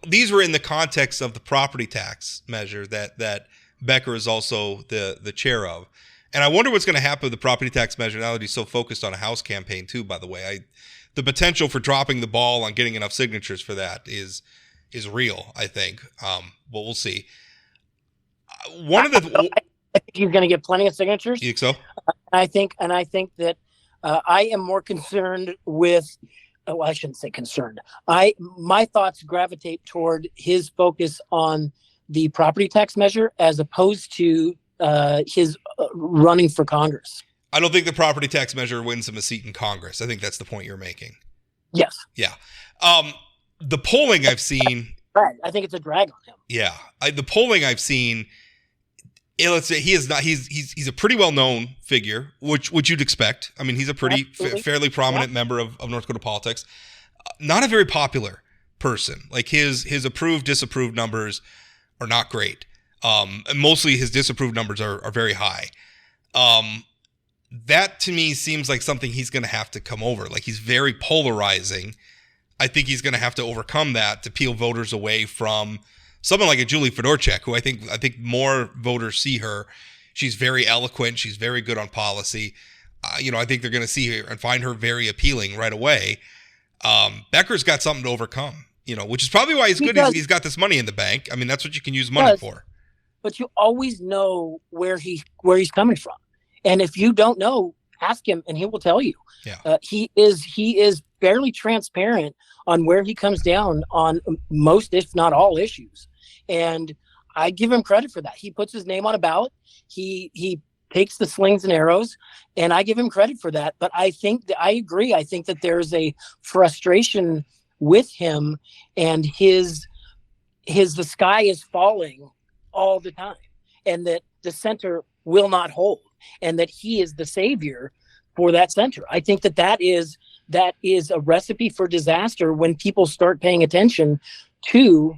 these were in the context of the property tax measure that Becker is also the chair of. And I wonder what's going to happen with the property tax measure now that he's so focused on a House campaign too, by the way. The potential for dropping the ball on getting enough signatures for that is real, I think. But we'll see. I think he's going to get plenty of signatures. You think so? I think that I am more concerned with I shouldn't say concerned. My thoughts gravitate toward his focus on the property tax measure as opposed to his running for Congress. I don't think the property tax measure wins him a seat in Congress. I think that's the point you're making. Yes. Yeah. The polling I've seen. I think it's a drag on him. Yeah. The polling I've seen. Let's say he's a pretty well-known figure, which you'd expect. I mean, he's a pretty fairly prominent member of North Dakota politics. Not a very popular person. Like his approved, disapproved numbers are not great. And mostly his disapproved numbers are very high. That to me seems like something he's going to have to come over. Like he's very polarizing. I think he's going to have to overcome that to peel voters away from someone like a Julie Fedorchak, who I think more voters see her. She's very eloquent. She's very good on policy. I think they're going to see her and find her very appealing right away. Becker's got something to overcome, which is probably why he's good. He's got this money in the bank. I mean, that's what you can use money for. But you always know where he's coming from. And if you don't know, ask him and he will tell you. Yeah. He is fairly transparent on where he comes down on most, if not all, issues. And I give him credit for that. He puts his name on a ballot. He takes the slings and arrows, and I give him credit for that. But I agree. I think that there's a frustration with him, and the sky is falling all the time, and that the center will not hold, and that he is the savior for that center. I think that is a recipe for disaster when people start paying attention to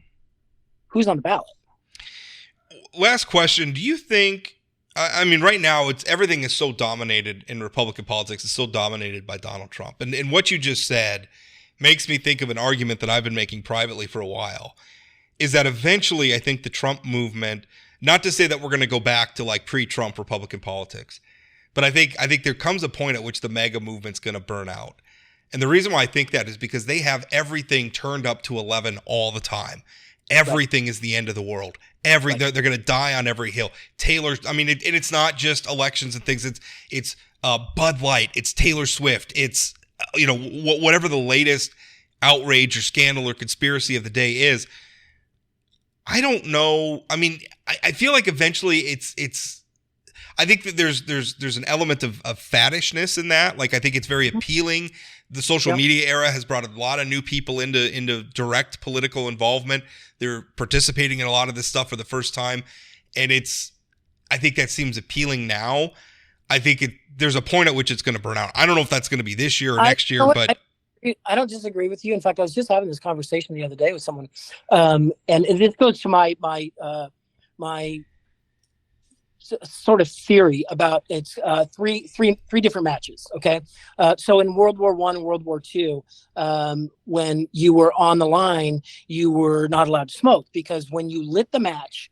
who's on the ballot. Last question. Do you think, I mean, right now, everything is so dominated in Republican politics. It's so dominated by Donald Trump. And what you just said makes me think of an argument that I've been making privately for a while, is that eventually I think the Trump movement, not to say that we're going to go back to like pre-Trump Republican politics, but I think there comes a point at which the MAGA movement's going to burn out. And the reason why I think that is because they have everything turned up to 11 all the time. Everything is the end of the world. They're going to die on every hill. I mean, and it's not just elections and things. It's Bud Light. It's Taylor Swift. It's whatever the latest outrage or scandal or conspiracy of the day is. I don't know. I mean, I feel like eventually it's. I think that there's an element of faddishness in that. Like, I think it's very appealing. The social media era has brought a lot of new people into direct political involvement. They're participating in a lot of this stuff for the first time. And I think that seems appealing now. I think there's a point at which it's going to burn out. I don't know if that's going to be this year or next year, but I don't disagree with you. In fact, I was just having this conversation the other day with someone. And this goes to my sort of theory about it's three different matches. Okay. So in World War I and World War II, when you were on the line, you were not allowed to smoke, because when you lit the match,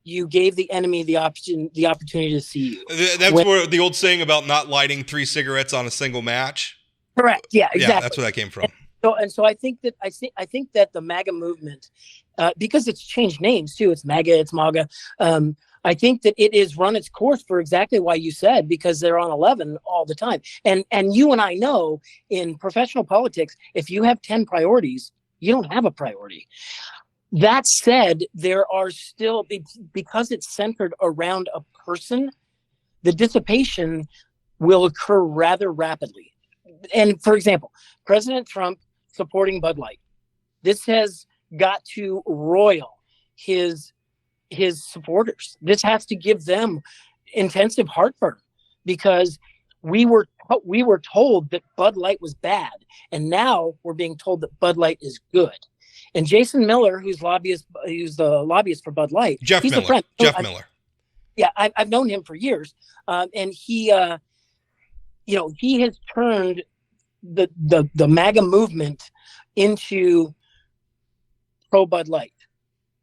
you gave the enemy the opportunity to see you. That's where the old saying about not lighting 3 cigarettes on a single match. Correct. Yeah, exactly. Yeah, that's where that came from. So I think that the MAGA movement, because it's changed names too, it's MAGA, it's MAGA. I think that it is run its course for exactly why you said, because they're on 11 all the time. And you and I know in professional politics, if you have 10 priorities, you don't have a priority. That said, there are still, because it's centered around a person, the dissipation will occur rather rapidly. And for example, President Trump supporting Bud Light. This has got to roil his supporters. This has to give them intensive heartburn, because we were told that Bud Light was bad, and now we're being told that Bud Light is good. And Jason Miller, who's the lobbyist for Bud Light, Jeff Miller. Yeah, I've known him for years, and he has turned the MAGA movement into pro Bud Light.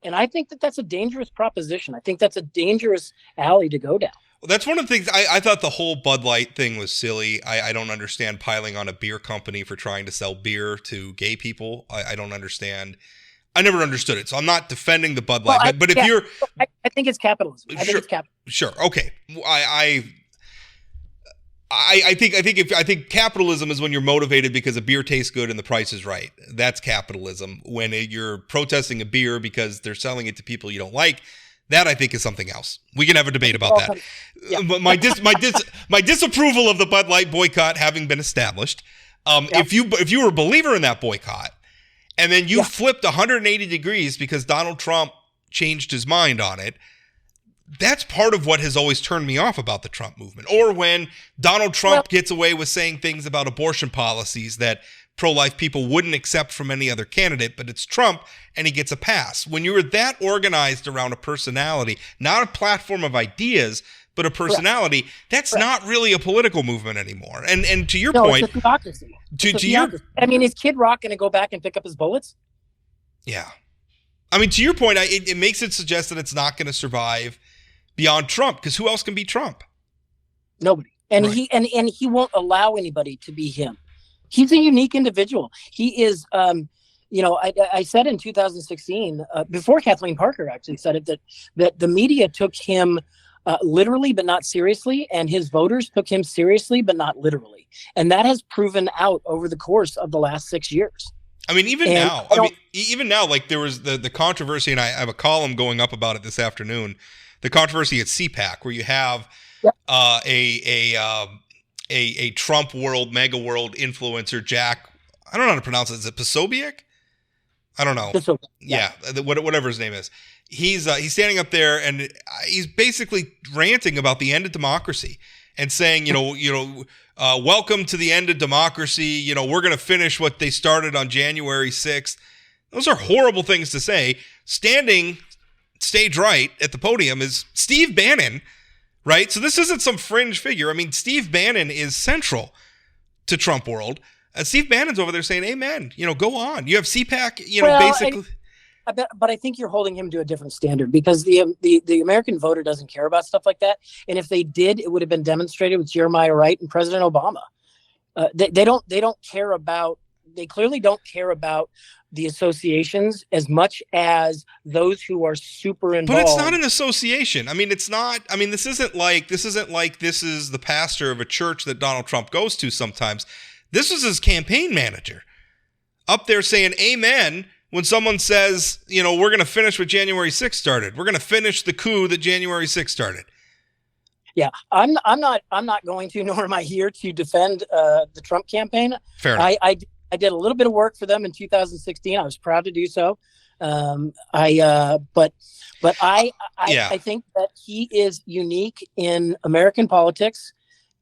And I think that that's a dangerous proposition. I think that's a dangerous alley to go down. Well, that's one of the things I thought the whole Bud Light thing was silly. I don't understand piling on a beer company for trying to sell beer to gay people. I don't understand. I never understood it. So I'm not defending the Bud Light. Well, but if you're... I think it's capitalism. I think it's capitalism. Sure. Okay. I think capitalism is when you're motivated because a beer tastes good and the price is right. That's capitalism. When you're protesting a beer because they're selling it to people you don't like, that I think is something else. We can have a debate about that. Yeah. But my disapproval of the Bud Light boycott having been established, if you were a believer in that boycott, and then you flipped 180 degrees because Donald Trump changed his mind on it, that's part of what has always turned me off about the Trump movement. Or when Donald Trump gets away with saying things about abortion policies that pro-life people wouldn't accept from any other candidate, but it's Trump and he gets a pass. When you were that organized around a personality, not a platform of ideas, but a personality, that's not really a political movement anymore. And to your point, it's a theocracy. I mean, is Kid Rock going to go back and pick up his bullets? Yeah. I mean, to your point, it makes it suggest that it's not going to survive beyond Trump, because who else can be Trump? Nobody. And he won't allow anybody to be him. He's a unique individual. He is, I said in 2016, before Kathleen Parker actually said it, that the media took him literally but not seriously, and his voters took him seriously but not literally. And that has proven out over the course of the last 6 years. I mean, even now, like there was the controversy, and I have a column going up about it this afternoon, the controversy at CPAC, where you have a Trump world, mega world influencer, Jack, I don't know how to pronounce it. Is it Posobiec? I don't know. Yeah, whatever his name is. He's standing up there and he's basically ranting about the end of democracy and saying, welcome to the end of democracy. We're going to finish what they started on January 6th. Those are horrible things to say. Standing stage right at the podium is Steve Bannon, right? So this isn't some fringe figure. I mean, Steve Bannon is central to Trump world. Steve Bannon's over there saying, amen, go on. You have CPAC, basically. But I think you're holding him to a different standard, because the American voter doesn't care about stuff like that. And if they did, it would have been demonstrated with Jeremiah Wright and President Obama. They clearly don't care about the associations as much as those who are super involved. But it's not an association. I mean, it's not. I mean, this isn't like this is the pastor of a church that Donald Trump goes to sometimes. This was his campaign manager up there saying amen when someone says, we're going to finish what January 6th started. We're going to finish the coup that January 6th started. Yeah, I'm not going to, nor am I here to defend the Trump campaign. Fair enough. I did a little bit of work for them in 2016. I was proud to do so. I think that he is unique in American politics,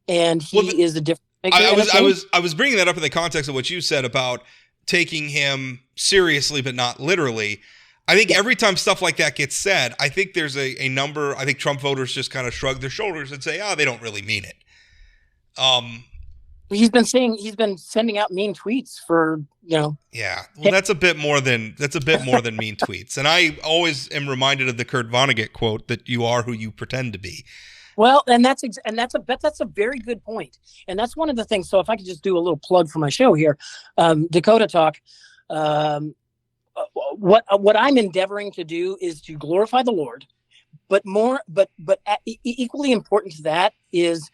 and he is a different. I was bringing that up in the context of what you said about taking him seriously, but not literally. I think every time stuff like that gets said, I think there's a number. I think Trump voters just kind of shrug their shoulders and say, they don't really mean it. He's been sending out mean tweets for, Yeah. Well, that's a bit more than mean tweets. And I always am reminded of the Kurt Vonnegut quote that you are who you pretend to be. Well, and that's a very good point. And that's one of the things. So if I could just do a little plug for my show here, Dakota Talk, what I'm endeavoring to do is to glorify the Lord, but equally important to that is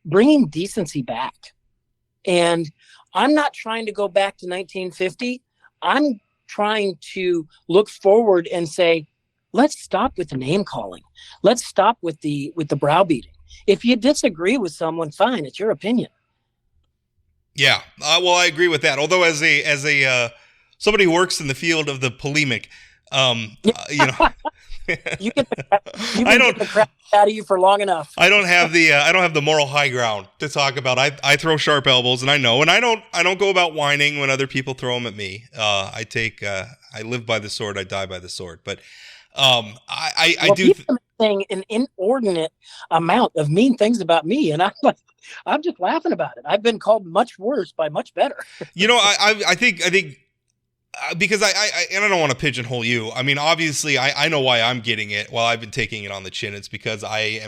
bringing decency back. And I'm not trying to go back to 1950. I'm trying to look forward and say, let's stop with the name calling. Let's stop with the browbeating. If you disagree with someone, fine, it's your opinion. Yeah, well, I agree with that. Although as a somebody who works in the field of the polemic, you get the crap out of you for long enough. I don't have the moral high ground to talk about. I throw sharp elbows, and I don't go about whining when other people throw them at me. I live by the sword, I die by the sword. But I do saying an inordinate amount of mean things about me, and I'm just laughing about it. I've been called much worse by much better. I think because I don't want to pigeonhole you. I mean, obviously, I know why I'm getting it. While I've been taking it on the chin, it's because I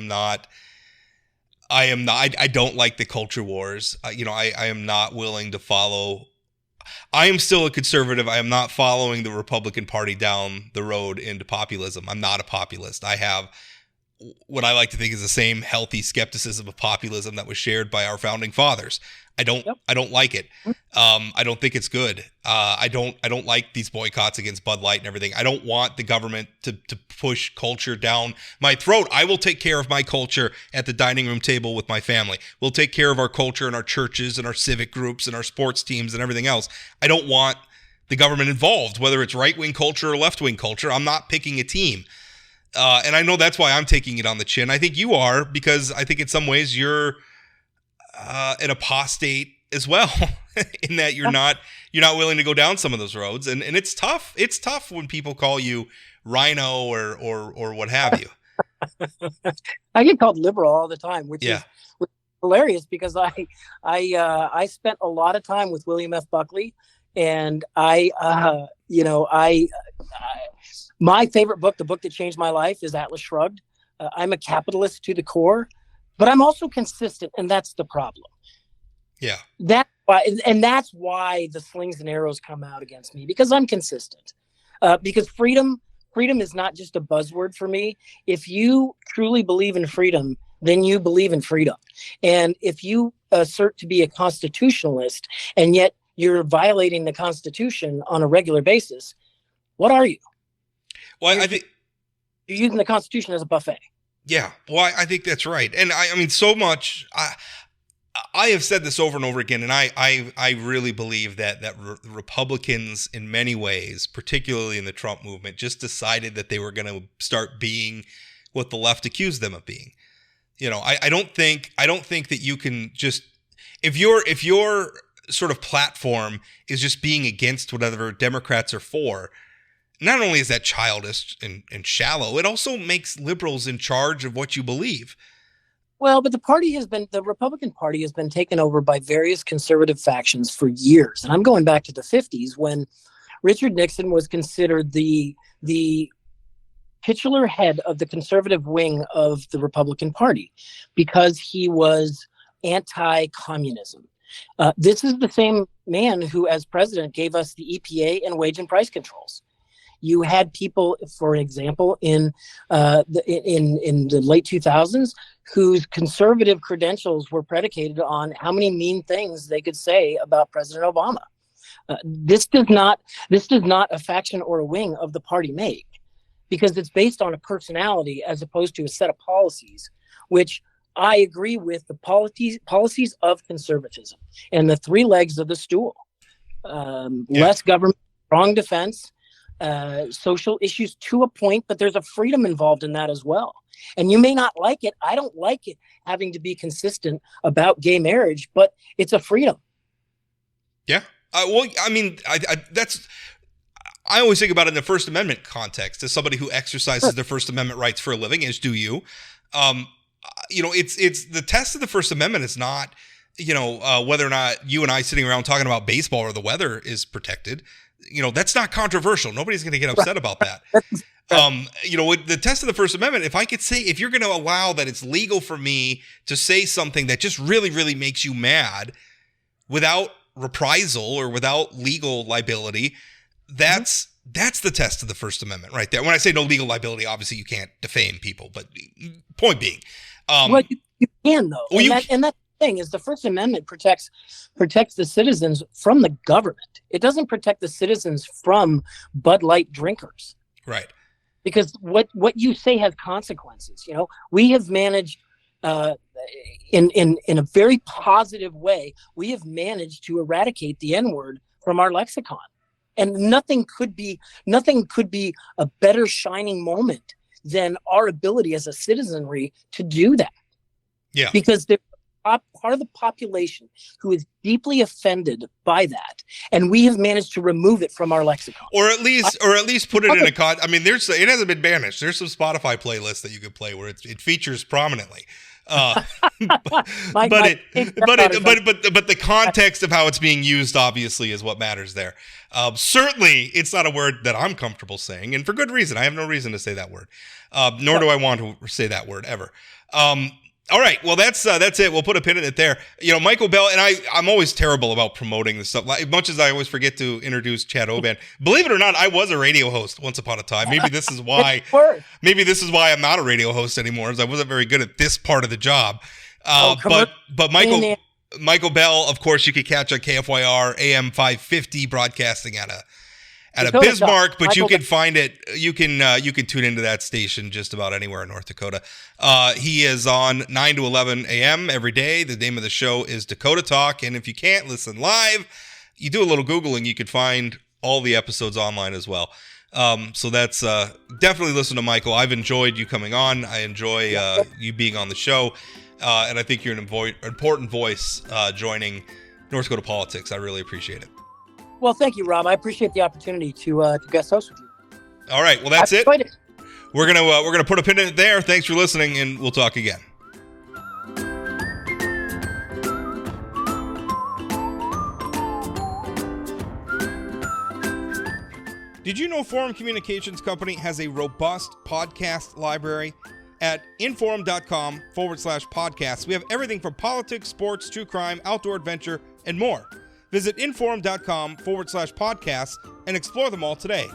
don't like the culture wars. I am not willing to follow. I am still a conservative. I am not following the Republican Party down the road into populism. I'm not a populist. I have what I like to think is the same healthy skepticism of populism that was shared by our founding fathers. I don't like it. I don't think it's good. I don't like these boycotts against Bud Light and everything. I don't want the government to push culture down my throat. I will take care of my culture at the dining room table with my family. We'll take care of our culture in our churches and our civic groups and our sports teams and everything else. I don't want the government involved, whether it's right-wing culture or left-wing culture. I'm not picking a team. And I know that's why I'm taking it on the chin. I think you are, because I think in some ways you're an apostate as well, in that you're not willing to go down some of those roads, and it's tough. It's tough when people call you rhino or what have you. I get called liberal all the time, which is hilarious, because I spent a lot of time with William F. Buckley, and my favorite book, the book that changed my life, is Atlas Shrugged. I'm a capitalist to the core, but I'm also consistent, and that's the problem. Yeah. That's why the slings and arrows come out against me, because I'm consistent. Because freedom is not just a buzzword for me. If you truly believe in freedom, then you believe in freedom. And if you assert to be a constitutionalist, and yet you're violating the Constitution on a regular basis, what are you? Well, I think you're using the Constitution as a buffet. Yeah, well, I think that's right. And I mean, so much, I have said this over and over again, and I really believe that Republicans in many ways, particularly in the Trump movement, just decided that they were going to start being what the left accused them of being. I don't think that you can just, if your sort of platform is just being against whatever Democrats are for, not only is that childish and shallow, it also makes liberals in charge of what you believe. Well, but the Republican Party has been taken over by various conservative factions for years. And I'm going back to the 50s when Richard Nixon was considered the titular head of the conservative wing of the Republican Party because he was anti-communism. This is the same man who, as president, gave us the EPA and wage and price controls. You had people, for example, in the late 2000s, whose conservative credentials were predicated on how many mean things they could say about President Obama. This does not a faction or a wing of the party make, because it's based on a personality as opposed to a set of policies, which I agree with the policies of conservatism and the three legs of the stool. Less government, strong defense, social issues to a point, but there's a freedom involved in that as well. And you may not like it. I don't like it having to be consistent about gay marriage, but it's a freedom. Yeah. Well, I mean, I always think about it in the First Amendment context as somebody who exercises their First Amendment rights for a living, as do you. It's the test of the First Amendment is not, whether or not you and I sitting around talking about baseball or the weather is protected. That's not controversial. Nobody's going to get upset about that. With the test of the First Amendment, if you're going to allow that it's legal for me to say something that just really, really makes you mad without reprisal or without legal liability, that's the test of the First Amendment right there. When I say no legal liability, obviously you can't defame people, but point being. You can, though. Well, and that's the thing is the First Amendment protects the citizens from the government. It doesn't protect the citizens from Bud Light drinkers. Right. Because what you say has consequences. We have managed in a very positive way, we have managed to eradicate the N-word from our lexicon. And nothing could be a better shining moment than our ability as a citizenry to do that. Yeah. Because they're part of the population who is deeply offended by that, and we have managed to remove it from our lexicon, or at least put it in a con. I mean, it hasn't been banished. There's some Spotify playlists that you could play where it features prominently. But the context of how it's being used obviously is what matters there. Certainly, it's not a word that I'm comfortable saying, and for good reason. I have no reason to say that word, nor do I want to say that word ever. All right, well that's it. We'll put a pin in it there. Michael Bell and I'm always terrible about promoting this stuff. As much as I always forget to introduce Chad Oban. Believe it or not, I was a radio host once upon a time. Maybe this is why. I'm not a radio host anymore, as I wasn't very good at this part of the job. But Michael Bell, of course, you could catch on KFYR AM550 broadcasting at a Bismarck, but you can find it. You can tune into that station just about anywhere in North Dakota. He is on 9 to 11 a.m. every day. The name of the show is Dakota Talk, and if you can't listen live, you do a little Googling. You can find all the episodes online as well. So that's definitely listen to Michael. I've enjoyed you coming on. I enjoy you being on the show, and I think you're an important voice joining North Dakota politics. I really appreciate it. Well, thank you, Rob. I appreciate the opportunity to guest host with you. All right. Well, that's it. We're gonna put a pin in it there. Thanks for listening, and we'll talk again. Did you know Forum Communications Company has a robust podcast library? At inforum.com/podcasts, we have everything from politics, sports, true crime, outdoor adventure, and more. Visit inforum.com/podcasts and explore them all today.